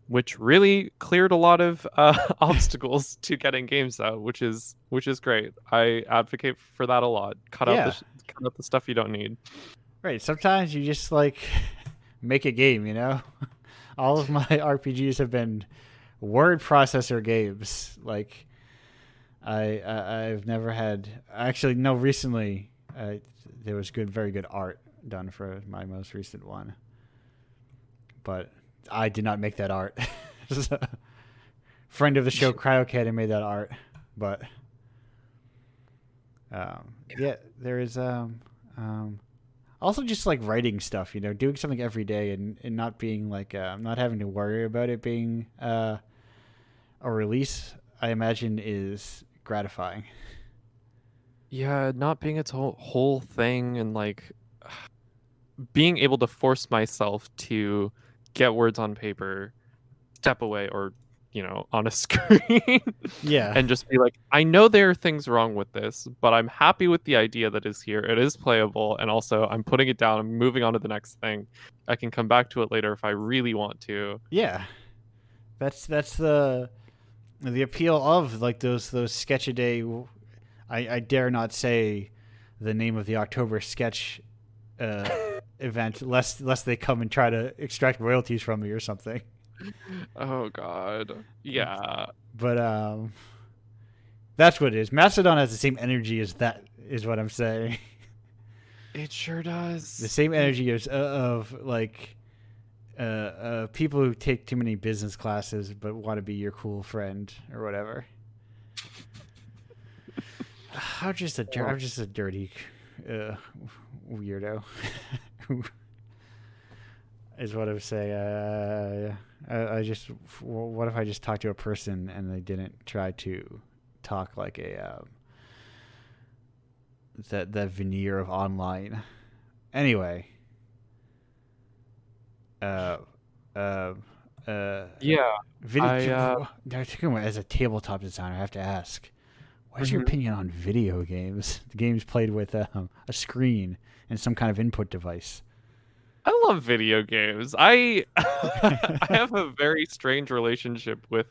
which really cleared a lot of obstacles to getting games out, which is great. I advocate for that a lot. Cut out the stuff you don't need. Right. Sometimes you just like make a game, you know? All of my RPGs have been word processor games. Like I've never had, actually no, recently there was very good art done for my most recent one, but I did not make that art. So, friend of the show, CryoCat, made that art, but yeah, there is also just like writing stuff, doing something every day and not being like not having to worry about it being a release. I imagine is gratifying. Yeah, not being its whole thing and like being able to force myself to get words on paper, step away, or on a screen, Yeah. and just be like, I know there are things wrong with this, but I'm happy with the idea that is here. It is playable, and also I'm putting it down. I'm moving on to the next thing. I can come back to it later if I really want to. Yeah, that's the appeal of like those sketch a day. I dare not say the name of the October sketch event, lest they come and try to extract royalties from me or something. Oh God, yeah. But that's what it is. Mastodon has the same energy as that, is what I'm saying. It sure does. The same energy of like people who take too many business classes but want to be your cool friend or whatever. I'm just a dirty weirdo. Is what I would say. I just, what if I just talked to a person and they didn't try to talk like a that veneer of online. Anyway. Yeah. Video. As a tabletop designer, I have to ask, what's your opinion on video games? The games played with a screen and some kind of input device. I love video games. I I have a very strange relationship with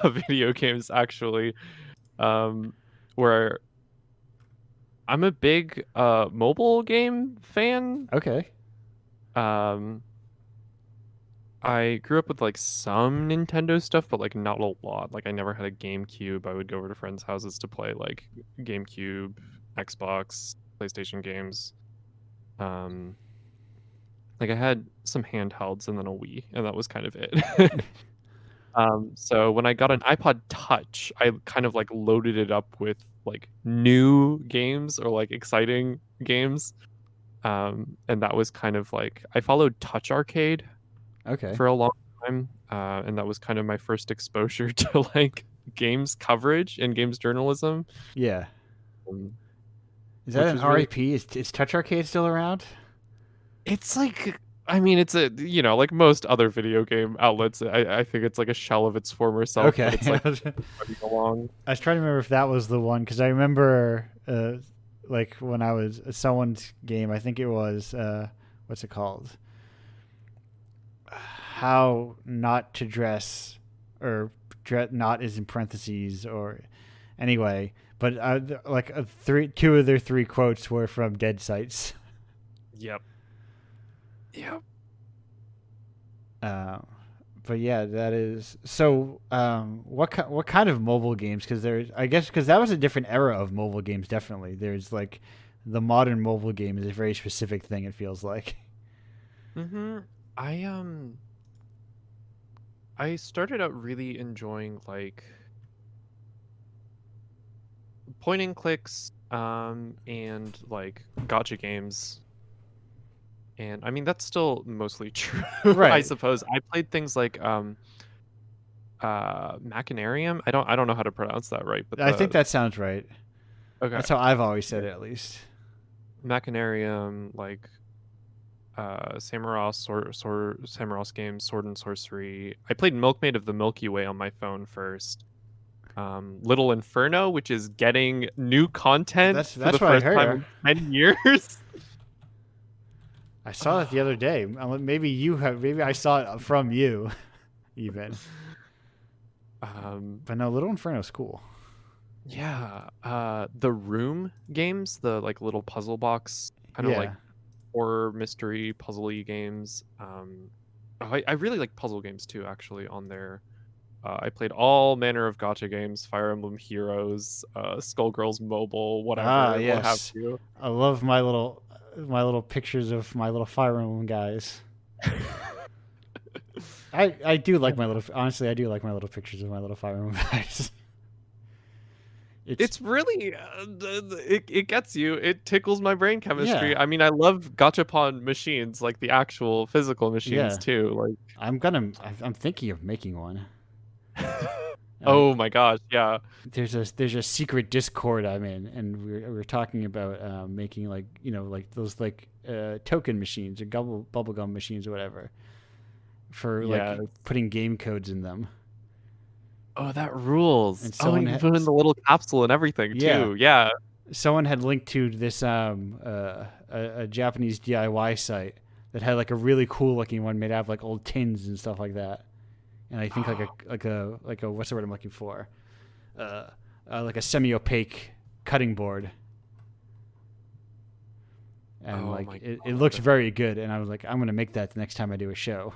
video games, actually, where I'm a big mobile game fan. Okay. I grew up with like some Nintendo stuff, but like not a lot. Like I never had a GameCube. I would go over to friends' houses to play like GameCube, Xbox, PlayStation games. Like I had some handhelds and then a Wii, and that was kind of it. So when I got an iPod Touch, I kind of like loaded it up with like new games or like exciting games. And that was kind of like I followed Touch Arcade for a long time, and that was kind of my first exposure to like games coverage and games journalism. Yeah. Is that an RIP? Really... Is Touch Arcade still around? It's like, I mean, it's a like most other video game outlets. I think it's like a shell of its former self. Okay. It's like along. I was trying to remember if that was the one because I remember like when I was someone's game. I think it was what's it called? How not to dress, or not is in parentheses, or anyway. But like two of their three quotes were from Dead Sites. Yep. But yeah, that is so. What kind of mobile games? Because I guess because that was a different era of mobile games. Definitely, there's like the modern mobile game is a very specific thing. It feels like. I started out really enjoying like point and clicks, and like gotcha games. And I mean that's still mostly true, right? I suppose. I played things like Machinarium. I don't know how to pronounce that right, but I think that sounds right. Okay. That's how I've always said it, at least. Machinarium, like Samurai's games, Sword and Sorcery. I played Milkmaid of the Milky Way on my phone first. Little Inferno, which is getting new content for the first time in 10 years. I saw it the other day. Maybe I saw it from you, even. But no, Little Inferno's cool. Yeah, the Room games, the like little puzzle box kind of like horror mystery puzzle-y games. I really like puzzle games too, actually, on there. I played all manner of gacha games: Fire Emblem Heroes, Skullgirls Mobile, Ah, whatever, what have yes. you. I love my little pictures of my little Fire Emblem guys. I do like my little. Honestly, I do like my little pictures of my little Fire Emblem guys. It's really it gets you. It tickles my brain chemistry. Yeah, I mean, I love gachapon machines, like the actual physical machines yeah. too. I'm thinking of making one. Like, I oh my gosh, yeah. there's a secret Discord I'm in, and we're talking about making like like those like token machines or bubblegum machines or whatever for like Yes. putting game codes in them. Oh, that rules. And Oh, and you can put in the little capsule and everything yeah, too. Yeah. someone had linked to this a Japanese DIY site that had like a really cool looking one made out of like old tins and stuff like that. And I think like a what's the word I'm looking for? Like a semi-opaque cutting board. And Oh like my it looks very good, and I was like, I'm gonna make that the next time I do a show.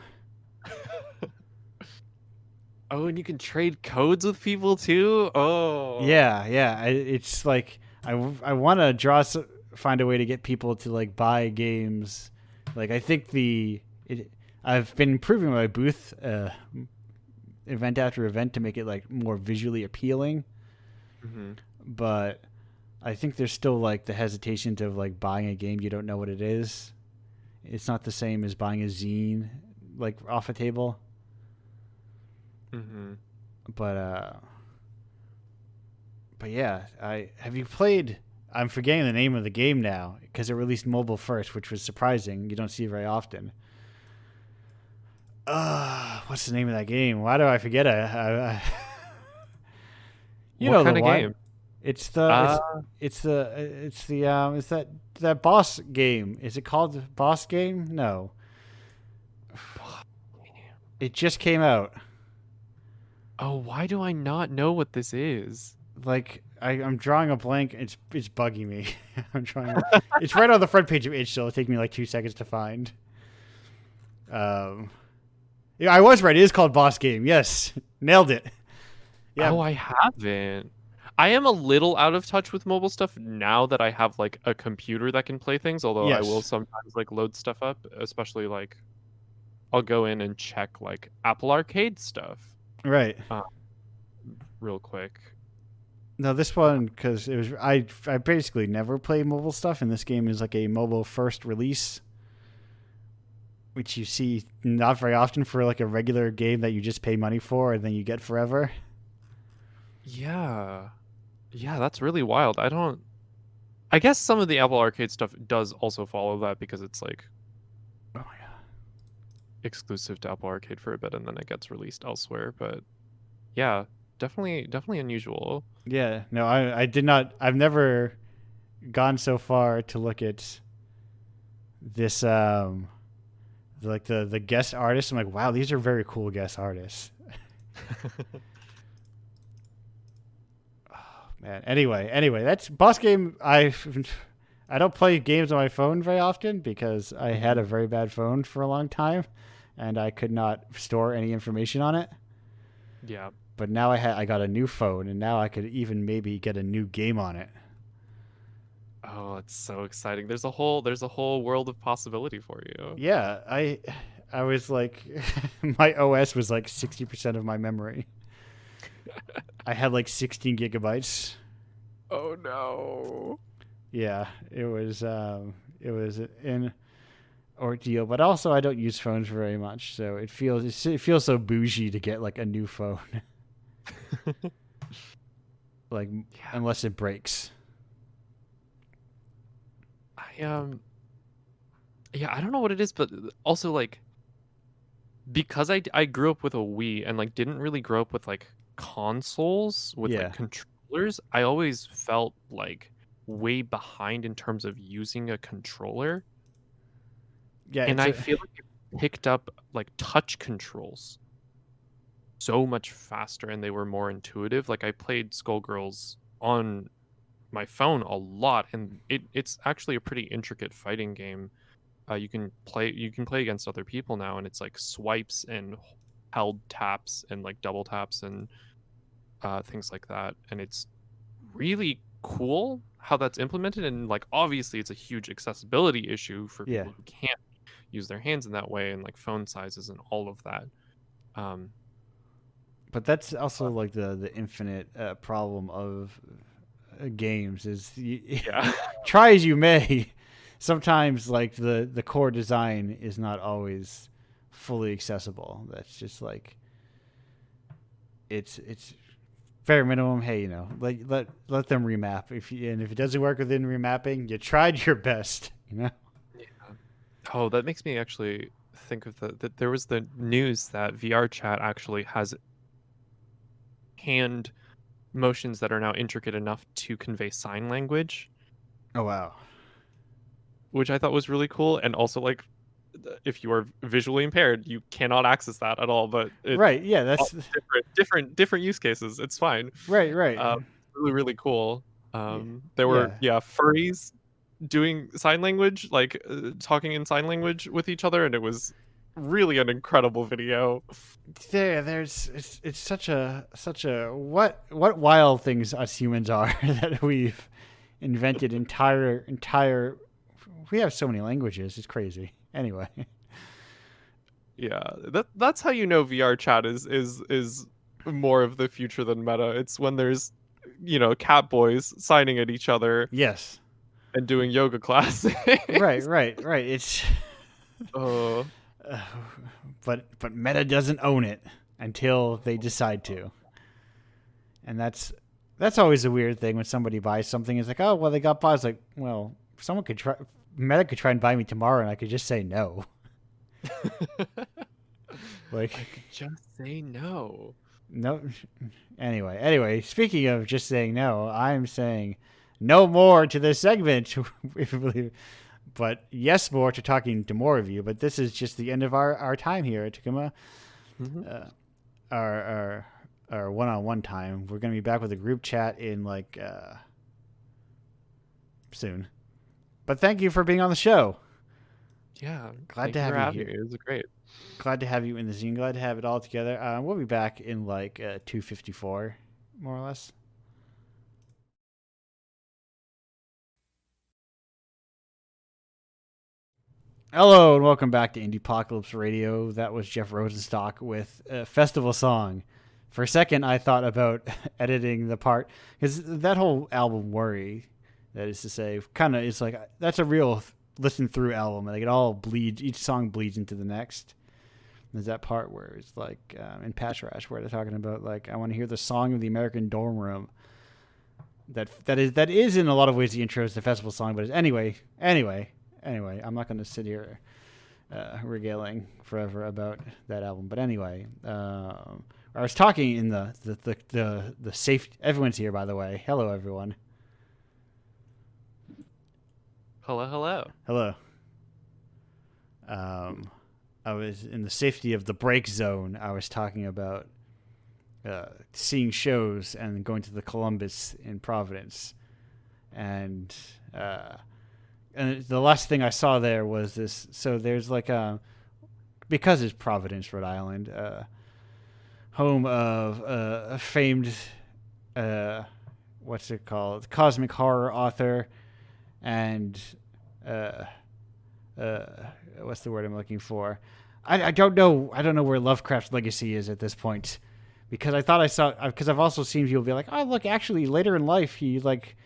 Oh, and you can trade codes with people too. Oh. Yeah. It's like I want to find a way to get people to like buy games. Like I think I've been improving my booth event after event to make it like more visually appealing, Hmm. but I think there's still like the hesitation to like buying a game you don't know what it is. It's not the same as buying a zine like off a table. Hmm. But yeah, I have you played? I'm forgetting the name of the game now because it released mobile first, which was surprising. You don't see it very often. What's the name of that game? Why do I forget it? You What know the kind of one. game? It's Uh, it's that boss game. Is it called Boss Game? No, it just came out. oh, why do I not know what this is? Like I'm drawing a blank. It's bugging me. I'm trying. It's right on the front page of itch, so it'll take me like 2 seconds to find. Yeah, I was right. It is called Boss Game. Yes, nailed it. Yeah, Oh, I haven't. I am a little out of touch with mobile stuff now that I have like a computer that can play things, although I will yes, sometimes like load stuff up, especially like I'll go in and check like Apple Arcade stuff right. uh, real quick. No, this one because it was I basically never play mobile stuff, and this game is like a mobile first release, which you see not very often for like a regular game that you just pay money for and then you get forever. Yeah. Yeah, that's really wild. I guess some of the Apple Arcade stuff does also follow that because it's like Oh my god. exclusive to Apple Arcade for a bit and then it gets released elsewhere, but yeah, definitely unusual. Yeah, no, I did not. I've never gone so far to look at this like the guest artists. I'm like, wow, these are very cool guest artists. Man. Anyway, that's Boss Game. I don't play games on my phone very often because I had a very bad phone for a long time, and I could not store any information on it. Yeah. But now I got a new phone, and now I could even maybe get a new game on it. Oh, it's so exciting. There's a whole world of possibility for you. Yeah, I was like, my OS was like 60% of my memory. I had like 16 gigabytes. Oh no. Yeah, it was an ordeal. But also, I don't use phones very much, so it feels so bougie to get like a new phone, like Yeah. unless it breaks. Yeah, I don't know what it is, but also like because I grew up with a Wii and like didn't really grow up with like consoles with Yeah, like controllers, I always felt like way behind in terms of using a controller. yeah. And I feel like it picked up like touch controls so much faster and they were more intuitive. Like I played Skullgirls on my phone a lot and it's actually a pretty intricate fighting game. You can play against other people now and it's like swipes and held taps and like double taps and things like that. And it's really cool how that's implemented. And like obviously it's a huge accessibility issue for Yeah. people who can't use their hands in that way, and like phone sizes and all of that. But that's also like the infinite problem of games is Yeah. try as you may, sometimes like the core design is not always fully accessible. That's just like it's bare minimum. Hey, like let them remap. If it doesn't work within remapping, you tried your best. Yeah. Oh, that makes me actually think of that there was the news that VR chat actually has hand motions that are now intricate enough to convey sign language, Oh wow. which I thought was really cool. And also, like, if you are visually impaired, you cannot access that at all. But Right. Yeah. That's different use cases. It's fine. right. Right. Really, really cool. There were furries doing sign language, like talking in sign language with each other, and it was really an incredible video. It's such a what wild things us humans are that we've invented entire. We have so many languages. It's crazy. Anyway. Yeah, that's how you know VR chat is more of the future than meta. It's when there's cat boys signing at each other. Yes. And doing yoga classes. Right. It's but meta doesn't own it until they decide to. And that's always a weird thing when somebody buys something. It's like, oh well, they got bought. It's like, well, someone could try. Meta could try and buy me tomorrow, and I could just say no. Like, I could just say no. No. Anyway, speaking of just saying no, I'm saying no more to this segment, if you believe. But yes, more to talking to more of you. But this is just the end of our time here at Takuma. Mm-hmm. Our one-on-one time. We're going to be back with a group chat in like soon. But thank you for being on the show. Yeah, glad to have you here. It was great. Glad to have you in the scene. Glad to have it all together. We'll be back in like 2:54, more or less. Hello and welcome back to Indiepocalypse Radio. That was Jeff Rosenstock with a festival song. For a second, I thought about editing the part because that whole album, Worry, that is to say, kind of is like that's a real listen through album. Like it all bleeds. Each song bleeds into the next. There's that part where it's like in Patch Rash where they're talking about like I want to hear the song of the American dorm room. That is in a lot of ways the intro to the festival song, but anyway, I'm not going to sit here regaling forever about that album. But anyway, I was talking in the safe. Everyone's here, by the way. Hello, everyone. Hello. I was in the safety of the break zone. I was talking about seeing shows and going to the Columbus in Providence, and the last thing I saw there was this. So there's like because it's Providence, Rhode Island, home of a famed what's it called, cosmic horror author, and what's the word I'm looking for? I don't know where Lovecraft's legacy is at this point, because I thought I saw, because I've also seen people be like, oh look, actually later in life he like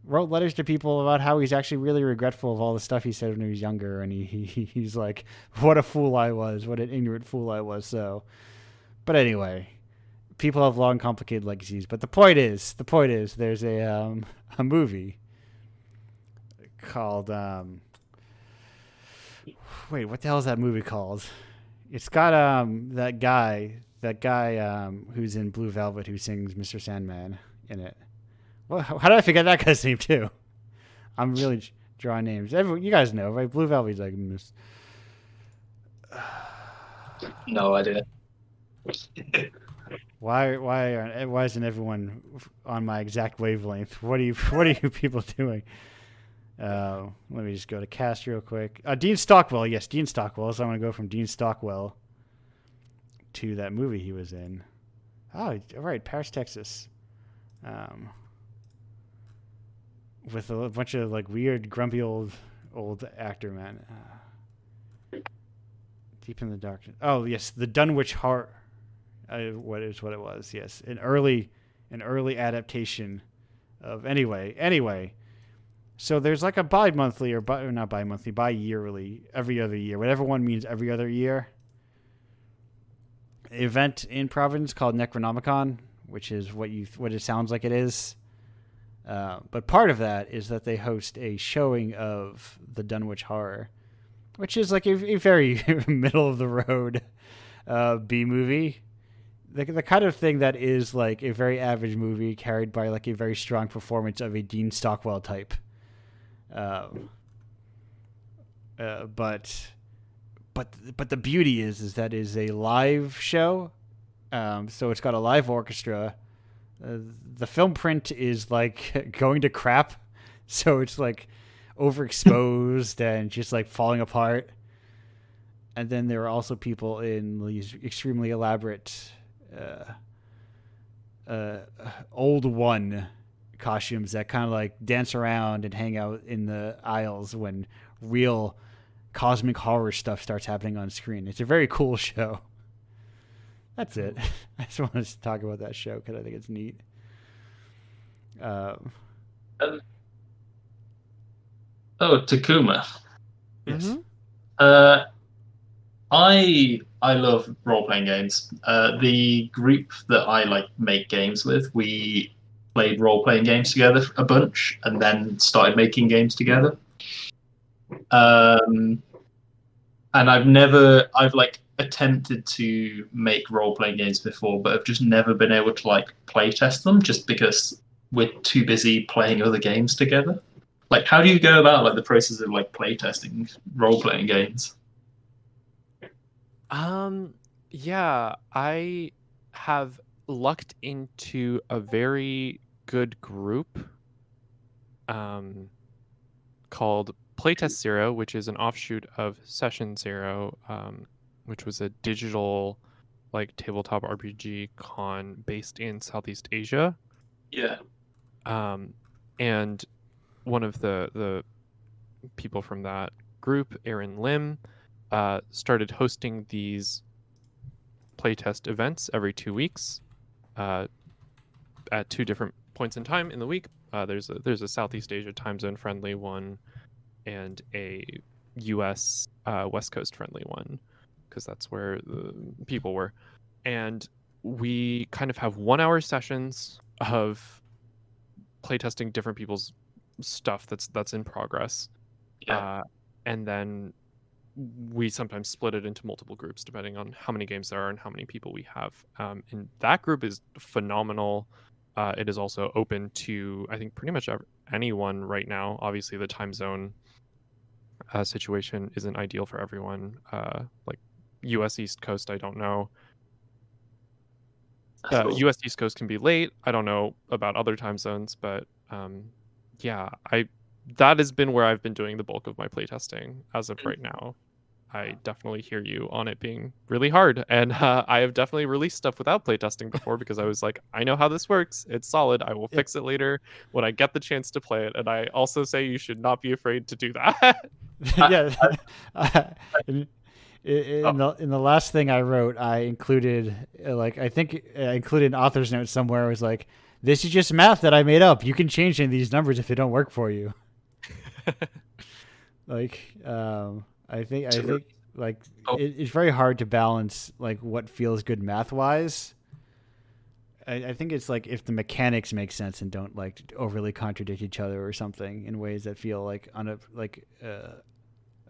wrote letters to people about how he's actually really regretful of all the stuff he said when he was younger, and he's like, what a fool I was, what an ignorant fool I was. So, but anyway, people have long, complicated legacies. But the point is, there's a movie called wait, what the hell is that movie called? It's got that guy who's in Blue Velvet who sings Mr. Sandman in it. Well, how did I forget that guy's name too? I'm really drawing names. You guys know, right? Blue Velvet's like Miss. No idea. Why isn't everyone on my exact wavelength? What are you people doing? Let me just go to cast real quick. Dean Stockwell, yes, Dean Stockwell. So I'm gonna go from Dean Stockwell to that movie he was in. Oh, right, Paris, Texas. With a bunch of like weird, grumpy old actor man. Deep in the Darkness. Oh yes, the Dunwich Horror. What it was? Yes, an early adaptation of anyway. So there's like a bi-monthly or not bi-monthly, bi-yearly, every other year, whatever one means, every other year event in Providence called Necronomicon, which is what it sounds like it is. But part of that is that they host a showing of the Dunwich Horror, which is like a very middle of the road B movie. The kind of thing that is like a very average movie carried by like a very strong performance of a Dean Stockwell type. But the beauty is that is a live show. So it's got a live orchestra. The film print is like going to crap. So it's like overexposed and just like falling apart. And then there are also people in these extremely elaborate old one costumes that kind of like dance around and hang out in the aisles when real cosmic horror stuff starts happening on screen. It's a very cool show. That's it. I just wanted to talk about that show because I think it's neat. Takuma. Yes. Mm-hmm. I love role playing games. The group that I like make games with, we played role playing games together a bunch, and then started making games together. And I've like attempted to make role playing games before, but I've just never been able to like play test them, just because we're too busy playing other games together. Like, how do you go about like the process of like play testing role playing games? Yeah, I have lucked into a very good group called Playtest Zero, which is an offshoot of Session Zero, which was a digital like tabletop RPG con based in Southeast Asia. Yeah. And one of the people from that group, Aaron Lim, started hosting these playtest events every 2 weeks at 2 different points in time in the week. There's a Southeast Asia time zone friendly one and a US West Coast friendly one, because that's where the people were. And we kind of have 1-hour sessions of playtesting different people's stuff that's in progress. Yeah. And then we sometimes split it into multiple groups depending on how many games there are and how many people we have. And that group is phenomenal. It is also open to, I think, pretty much anyone right now. Obviously, the time zone situation isn't ideal for everyone. Like U.S. East Coast, I don't know. U.S. East Coast can be late. I don't know about other time zones, but yeah, that has been where I've been doing the bulk of my playtesting as of right now. I definitely hear you on it being really hard, and I have definitely released stuff without playtesting before because I was like, I know how this works. It's solid. I will fix it later when I get the chance to play it. And I also say you should not be afraid to do that. Yeah. In the last thing I wrote, I included I think I included an author's note somewhere. It was like, this is just math that I made up. You can change any of these numbers if they don't work for you. I think it's very hard to balance like what feels good math wise. I think it's like if the mechanics make sense and don't like overly contradict each other or something in ways that feel like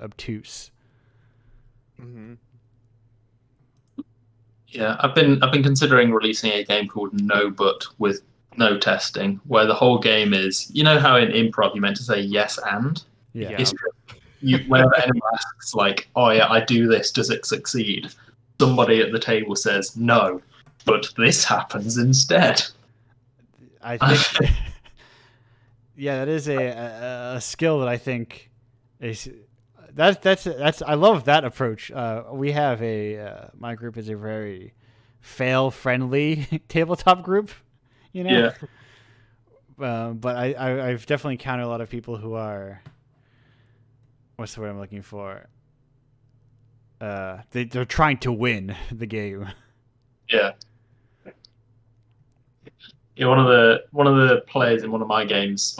obtuse. Mm-hmm. Yeah, I've been considering releasing a game called No But with no testing, where the whole game is, you know how in improv you meant to say yes and? Yeah. It's whenever anyone asks like, oh yeah, I do this, does it succeed? Somebody at the table says no, but this happens instead. I think yeah, that is a skill that I think is that's I love that approach. We have my group is a very fail friendly tabletop group, you know. Yeah. But I've definitely encountered a lot of people who are, what's the word I'm looking for? They're trying to win the game. Yeah. Yeah, one of the players in one of my games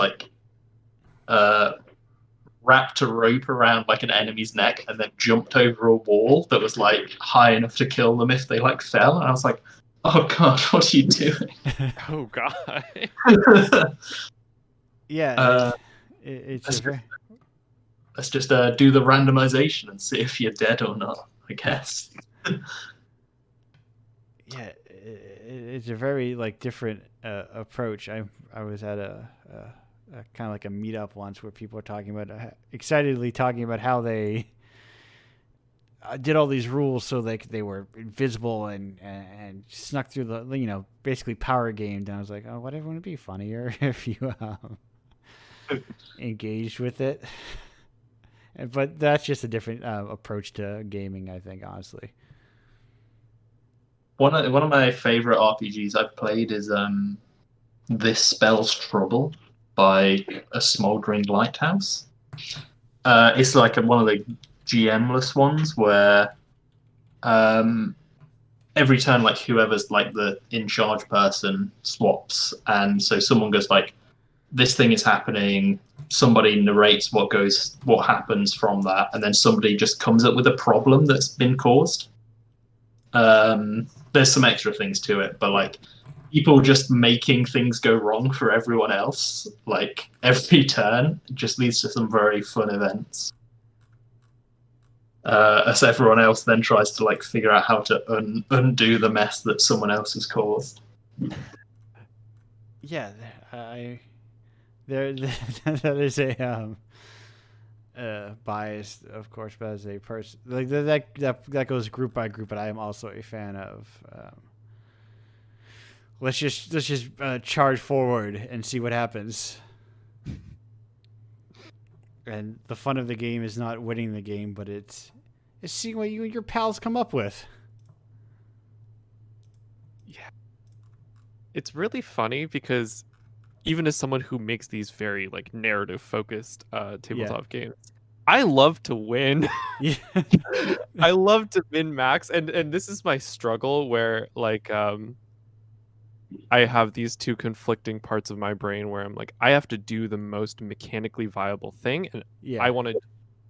wrapped a rope around like an enemy's neck and then jumped over a wall that was like high enough to kill them if they like fell. And I was like, oh god, what are you doing? Oh god. Yeah, it's a very, Let's just do the randomization and see if you're dead or not, I guess. yeah, it's a very like different approach. I was at a kind of like a meetup once where people were talking about excitedly talking about how they did all these rules so they were invisible and snuck through the basically power gamed. And I was like, oh, wouldn't it be funnier if you engaged with it? But that's just a different approach to gaming, I think, honestly. One of my favorite RPGs I've played is This Spells Trouble by A Smoldering Lighthouse. It's like one of the GM-less ones where every turn, like whoever's like the in charge person swaps, and so someone goes like, "This thing is happening." Somebody narrates what happens from that, and then somebody just comes up with a problem that's been caused. There's some extra things to it, but like people just making things go wrong for everyone else, like every turn, just leads to some very fun events. As everyone else then tries to like figure out how to undo the mess that someone else has caused. Yeah, that is a bias, of course, but as a person, like that goes group by group. But I am also a fan of let's just charge forward and see what happens. And the fun of the game is not winning the game, but it's seeing what you and your pals come up with. Yeah. It's really funny because even as someone who makes these very like narrative focused tabletop games, I love to win. Yeah. I love to min max, and this is my struggle where like I have these two conflicting parts of my brain where I'm like, I have to do the most mechanically viable thing, and I want an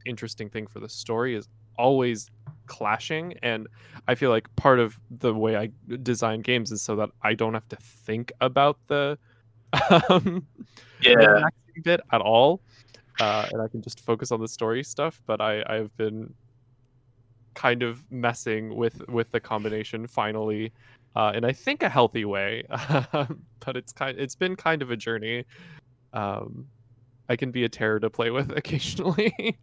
interesting thing for the story is always clashing. And I feel like part of the way I design games is so that I don't have to think about the min-maxing bit at all, and I can just focus on the story stuff. But I've been kind of messing with the combination finally, in I think a healthy way. But it's been kind of a journey. I can be a terror to play with occasionally.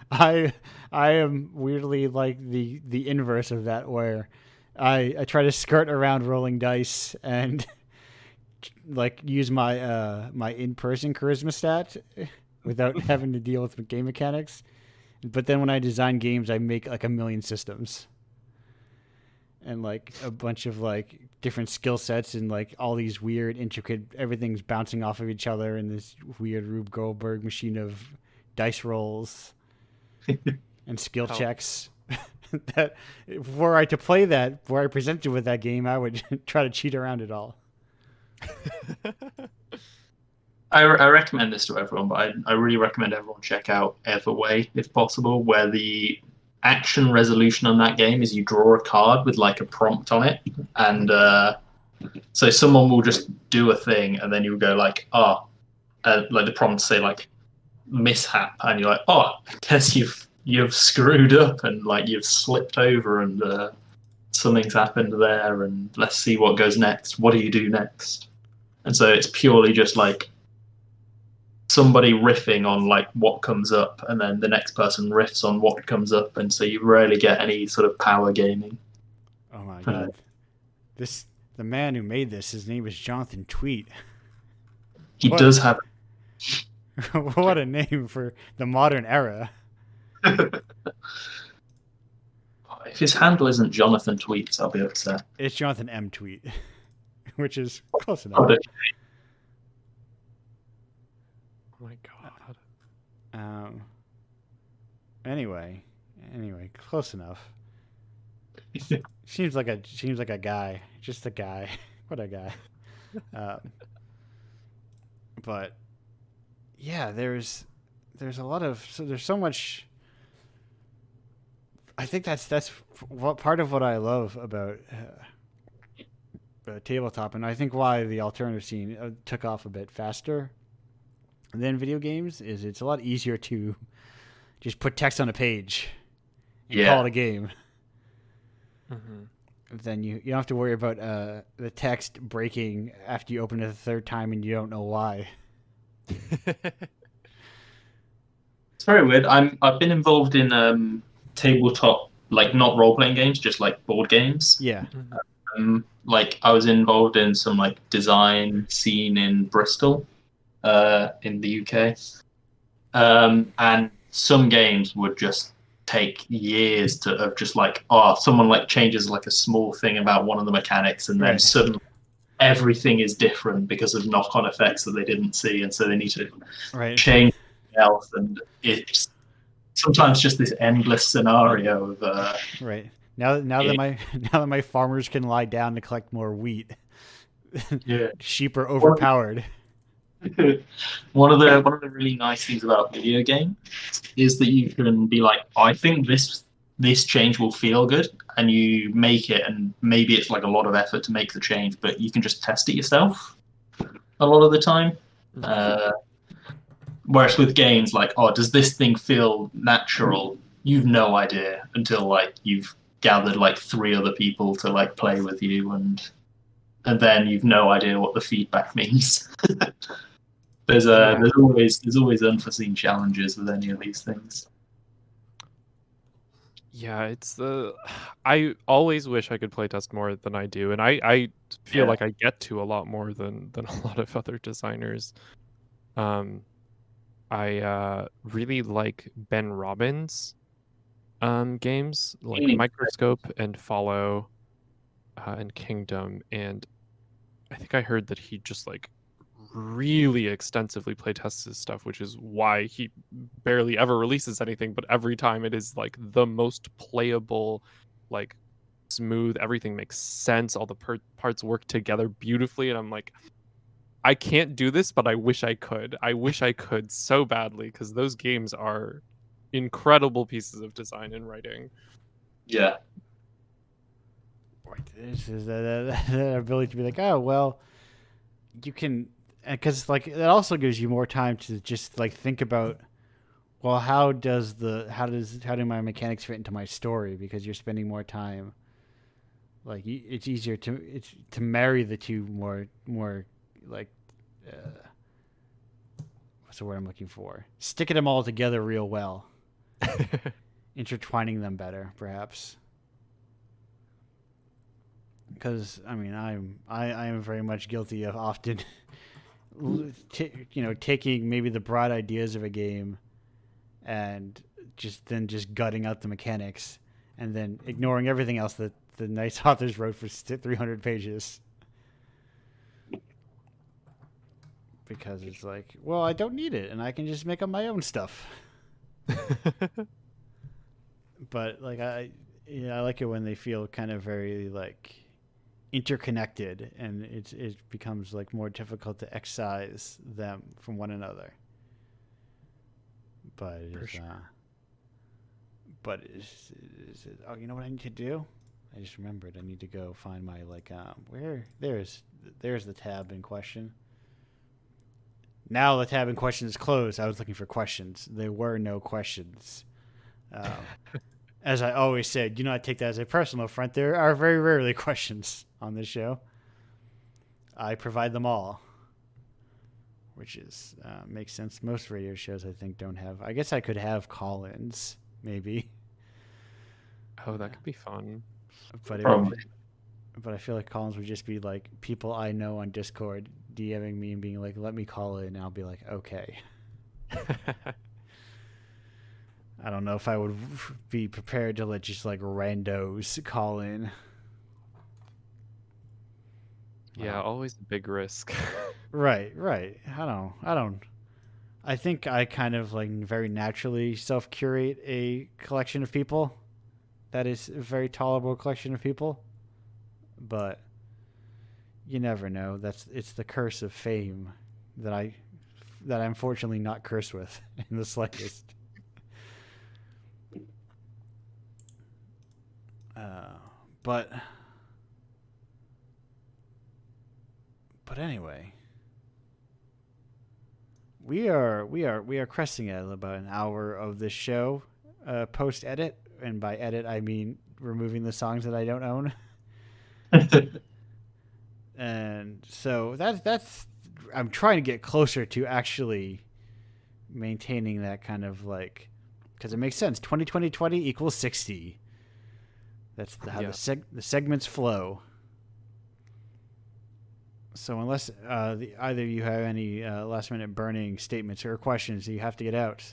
I am weirdly like the inverse of that, where I try to skirt around rolling dice and like use my my in-person charisma stat without having to deal with game mechanics. But then when I design games, I make like a million systems and like a bunch of like different skill sets and like all these weird intricate, everything's bouncing off of each other in this weird Rube Goldberg machine of dice rolls and skill checks. That were I to play that, were I presented with that game, I would try to cheat around it all. I recommend this to everyone, but I really recommend everyone check out Everway if possible, where the action resolution on that game is you draw a card with like a prompt on it, and so someone will just do a thing, and then you go like, like the prompt say like mishap, and you're like, I guess you've screwed up and like you've slipped over and something's happened there, and let's see what goes next. What do you do next? And so it's purely just like somebody riffing on like what comes up, and then the next person riffs on what comes up, and so you rarely get any sort of power gaming. Oh my god! The man who made this, his name is Jonathan Tweet. He does have. What a name for the modern era. If his handle isn't Jonathan Tweets, I'll be upset. It's Jonathan M. Tweet, which is close enough. Oh, Oh my god. Anyway, close enough. Seems like a guy, just a guy. What a guy. But yeah, there's a lot of there's so much. I think that's what part of what I love about tabletop, and I think why the alternative scene took off a bit faster than video games is it's a lot easier to just put text on a page and call it a game. Mm-hmm. Then you don't have to worry about the text breaking after you open it the third time and you don't know why. It's very weird. I've been involved in tabletop, like not role playing games, just like board games. Yeah. Like I was involved in some like design scene in Bristol, in the UK, and some games would just take years of just like someone like changes like a small thing about one of the mechanics, and then suddenly everything is different because of knock-on effects that they didn't see, and so they need to change else, and it's sometimes just this endless scenario of right now that my farmers can lie down to collect more wheat. Yeah. Sheep are overpowered. One of the really nice things about video game is that you can be like, I think this change will feel good, and you make it, and maybe it's like a lot of effort to make the change, but you can just test it yourself a lot of the time. Whereas with games, like, does this thing feel natural? You've no idea until like you've gathered like 3 other people to like play with you, and then you've no idea what the feedback means. There's always unforeseen challenges with any of these things. Yeah, I always wish I could playtest more than I do, and I feel like I get to a lot more than a lot of other designers. I really like Ben Robbins' games, like Microscope and Follow, and Kingdom, and I think I heard that he just like really extensively playtests his stuff, which is why he barely ever releases anything, but every time it is like the most playable, like smooth, everything makes sense, all the parts work together beautifully, and I'm like, I can't do this, but I wish I could. I wish I could so badly, because those games are incredible pieces of design and writing. Yeah. This is the ability to be like, oh well, you can, because like it also gives you more time to just like think about, well, how do my mechanics fit into my story, because you're spending more time. Like it's easier to marry the two more like what's the word I'm looking for? Sticking them all together real well, intertwining them better, perhaps. Because I mean, I am very much guilty of often, taking maybe the broad ideas of a game, and just gutting out the mechanics, and then ignoring everything else that the nice authors wrote for 300 pages. Because it's like, well, I don't need it, and I can just make up my own stuff. But like I like it when they feel kind of very like interconnected, and it becomes like more difficult to excise them from one another. But you know what I need to do? I just remembered. I need to go find my there's the tab in question. Now the tab in question is closed. I was looking for questions. There were no questions. As I always said, do not take that as a personal affront. There are very rarely questions on this show. I provide them all, which is makes sense. Most radio shows, I think, don't have. I guess I could have call-ins, maybe. Oh, that could be fun. But but I feel like call-ins would just be like people I know on Discord DMing me and being like, "Let me call in," and I'll be like, "Okay." I don't know if I would be prepared to let just like randos call in. Yeah, always a big risk. Right. I don't. I think I kind of like very naturally self curate a collection of people. That is a very tolerable collection of people. But you never know. It's the curse of fame that I'm fortunately not cursed with in the slightest. Uh, but anyway, we are cresting at about an hour of this show, post edit, and by edit I mean removing the songs that I don't own. And so that's I'm trying to get closer to actually maintaining that kind of like, because it makes sense. 20 equals 60. That's how the segments flow. So unless either of you have any last minute burning statements or questions that you have to get out,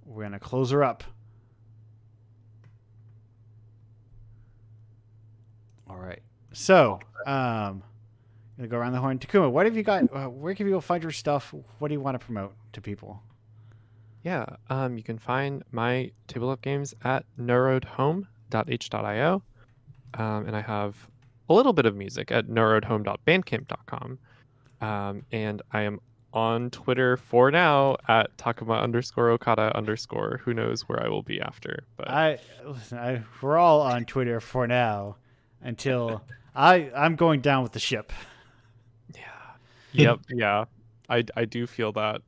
we're gonna close her up. All right. So I'm gonna go around the horn. Takuma, what have you got? Where can people find your stuff? What do you want to promote to people? Yeah, you can find my tabletop games at neuroedhome.h.io, and I have a little bit of music at neuroedhome.bandcamp.com, and I am on Twitter for now at Takuma_Okada_. Who knows where I will be after? But we're all on Twitter for now until I'm going down with the ship. Yep, yeah, I do feel that.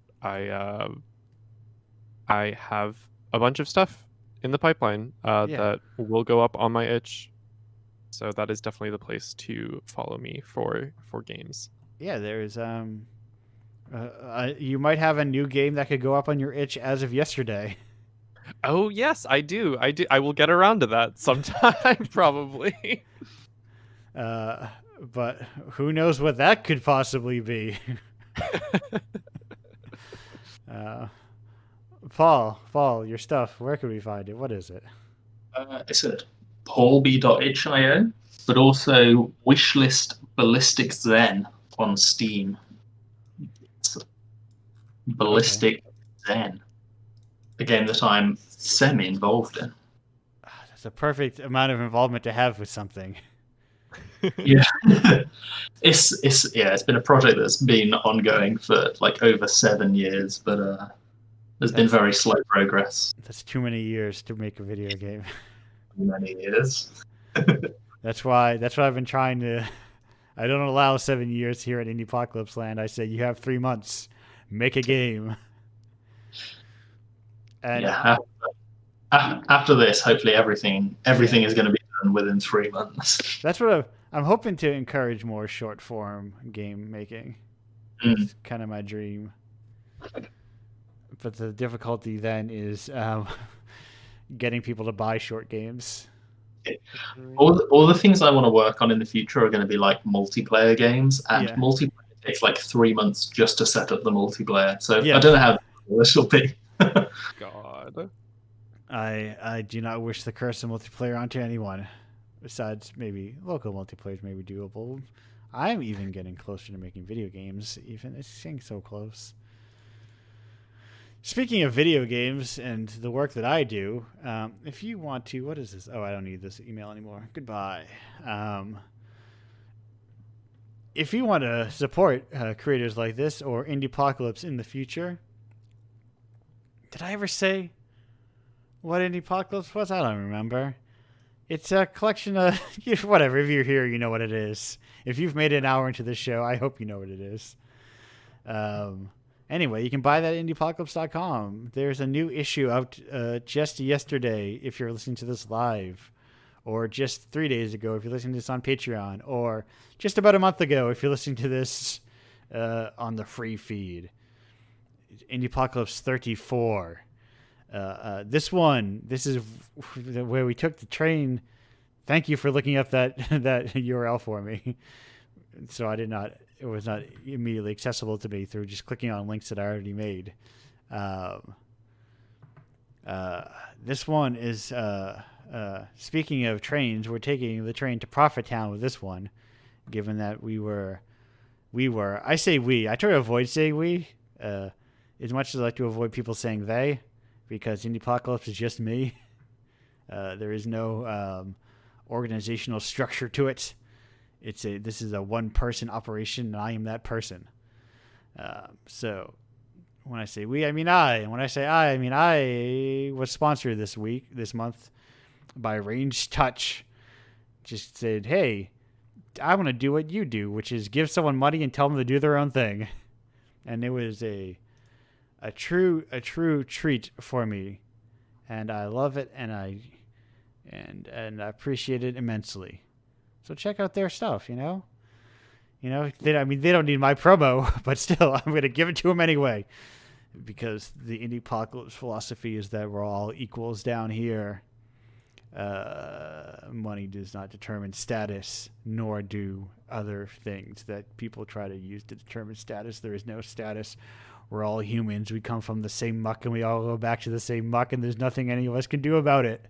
I have a bunch of stuff in the pipeline that will go up on my itch, so that is definitely the place to follow me for games. Yeah, there's you might have a new game that could go up on your itch as of yesterday. Oh yes, I do. I will get around to that sometime probably. But who knows what that could possibly be? Paul, your stuff. Where can we find it? What is it? It's at paulb.hio, but also Wishlist Ballistic Zen on Steam. It's Ballistic Zen, a game that I'm semi-involved in. That's a perfect amount of involvement to have with something. Yeah. It's been a project that's been ongoing for like over 7 years, but there's been very slow progress. That's too many years to make a video game. Many years. That's why I've been trying to. I don't allow 7 years here at Indiepocalypse Land. I say you have 3 months, make a game. And yeah, after this, hopefully everything is going to be done within 3 months. That's what I'm hoping to encourage more short form game making. That's kind of my dream. But the difficulty then is getting people to buy short games. All the things I want to work on in the future are going to be like multiplayer games, and multiplayer takes like 3 months just to set up the multiplayer. So I don't know how this will be. God, I do not wish the curse of multiplayer onto anyone. Besides, maybe local multiplayer may be doable. I'm even getting closer to making video games. Even it's getting so close. Speaking of video games and the work that I do, if you want to, what is this? Oh, I don't need this email anymore. Goodbye. If you want to support creators like this or Indiepocalypse in the future, did I ever say what Indiepocalypse was? I don't remember. It's a collection of whatever. If you're here, you know what it is. If you've made an hour into this show, I hope you know what it is. Anyway, you can buy that at indiepocalypse.com. There's a new issue out just yesterday if you're listening to this live, or just 3 days ago if you're listening to this on Patreon, or just about a month ago if you're listening to this on the free feed. Indiepocalypse 34. This is where we took the train. Thank you for looking up that URL for me. So it was not immediately accessible to me through just clicking on links that I already made. This one is speaking of trains. We're taking the train to Prophet Town with this one, given that we were. I say we. I try to avoid saying we, as much as I like to avoid people saying they, because Indiepocalypse is just me. There is no organizational structure to it. This is a one-person operation, and I am that person. So when I say we, I mean I. And when I say I mean I was sponsored this month, by Range Touch. Just said, hey, I want to do what you do, which is give someone money and tell them to do their own thing. And it was a true treat for me, and I love it, and I appreciate it immensely. So check out their stuff, they don't need my promo, but still, I'm going to give it to them anyway, because the Indiepocalypse philosophy is that we're all equals down here. Money does not determine status, nor do other things that people try to use to determine status. There is no status. We're all humans. We come from the same muck, and we all go back to the same muck, and there's nothing any of us can do about it.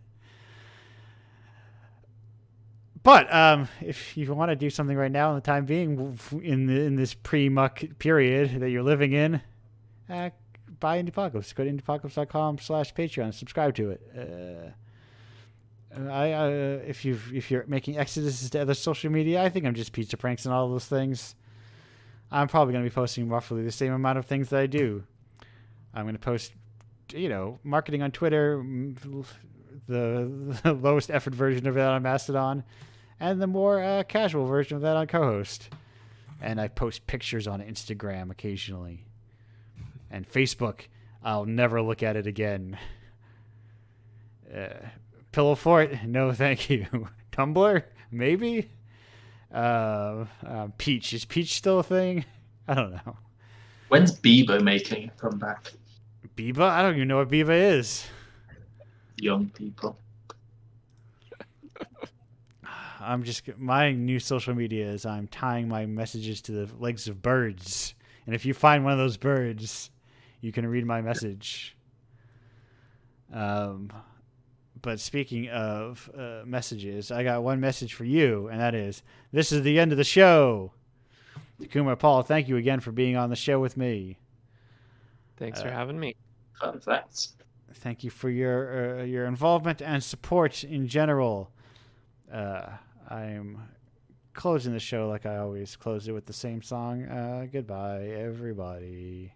But if you want to do something right now in the time being, in this pre-muck period that you're living in, buy Indiepocalypse. Go to indiepocalypse.com/Patreon. Subscribe to it. If you're making exoduses to other social media, I think I'm just Pizza Pranks and all those things. I'm probably going to be posting roughly the same amount of things that I do. I'm going to post, marketing on Twitter, the lowest effort version of that on Mastodon, and the more casual version of that on Co-host. And I post pictures on Instagram occasionally. And Facebook, I'll never look at it again. Pillow Fort, no thank you. Tumblr, maybe. Peach, is Peach still a thing? I don't know. When's Bieber making a comeback? Bieber? I don't even know what Bieber is. Young people. My new social media is I'm tying my messages to the legs of birds. And if you find one of those birds, you can read my message. But speaking of messages, I got one message for you, and that is, this is the end of the show. Takuma Paul, thank you again for being on the show with me. Thanks for having me. Thanks. Thank you for your involvement and support in general. I'm closing the show like I always close it with the same song. Goodbye, everybody.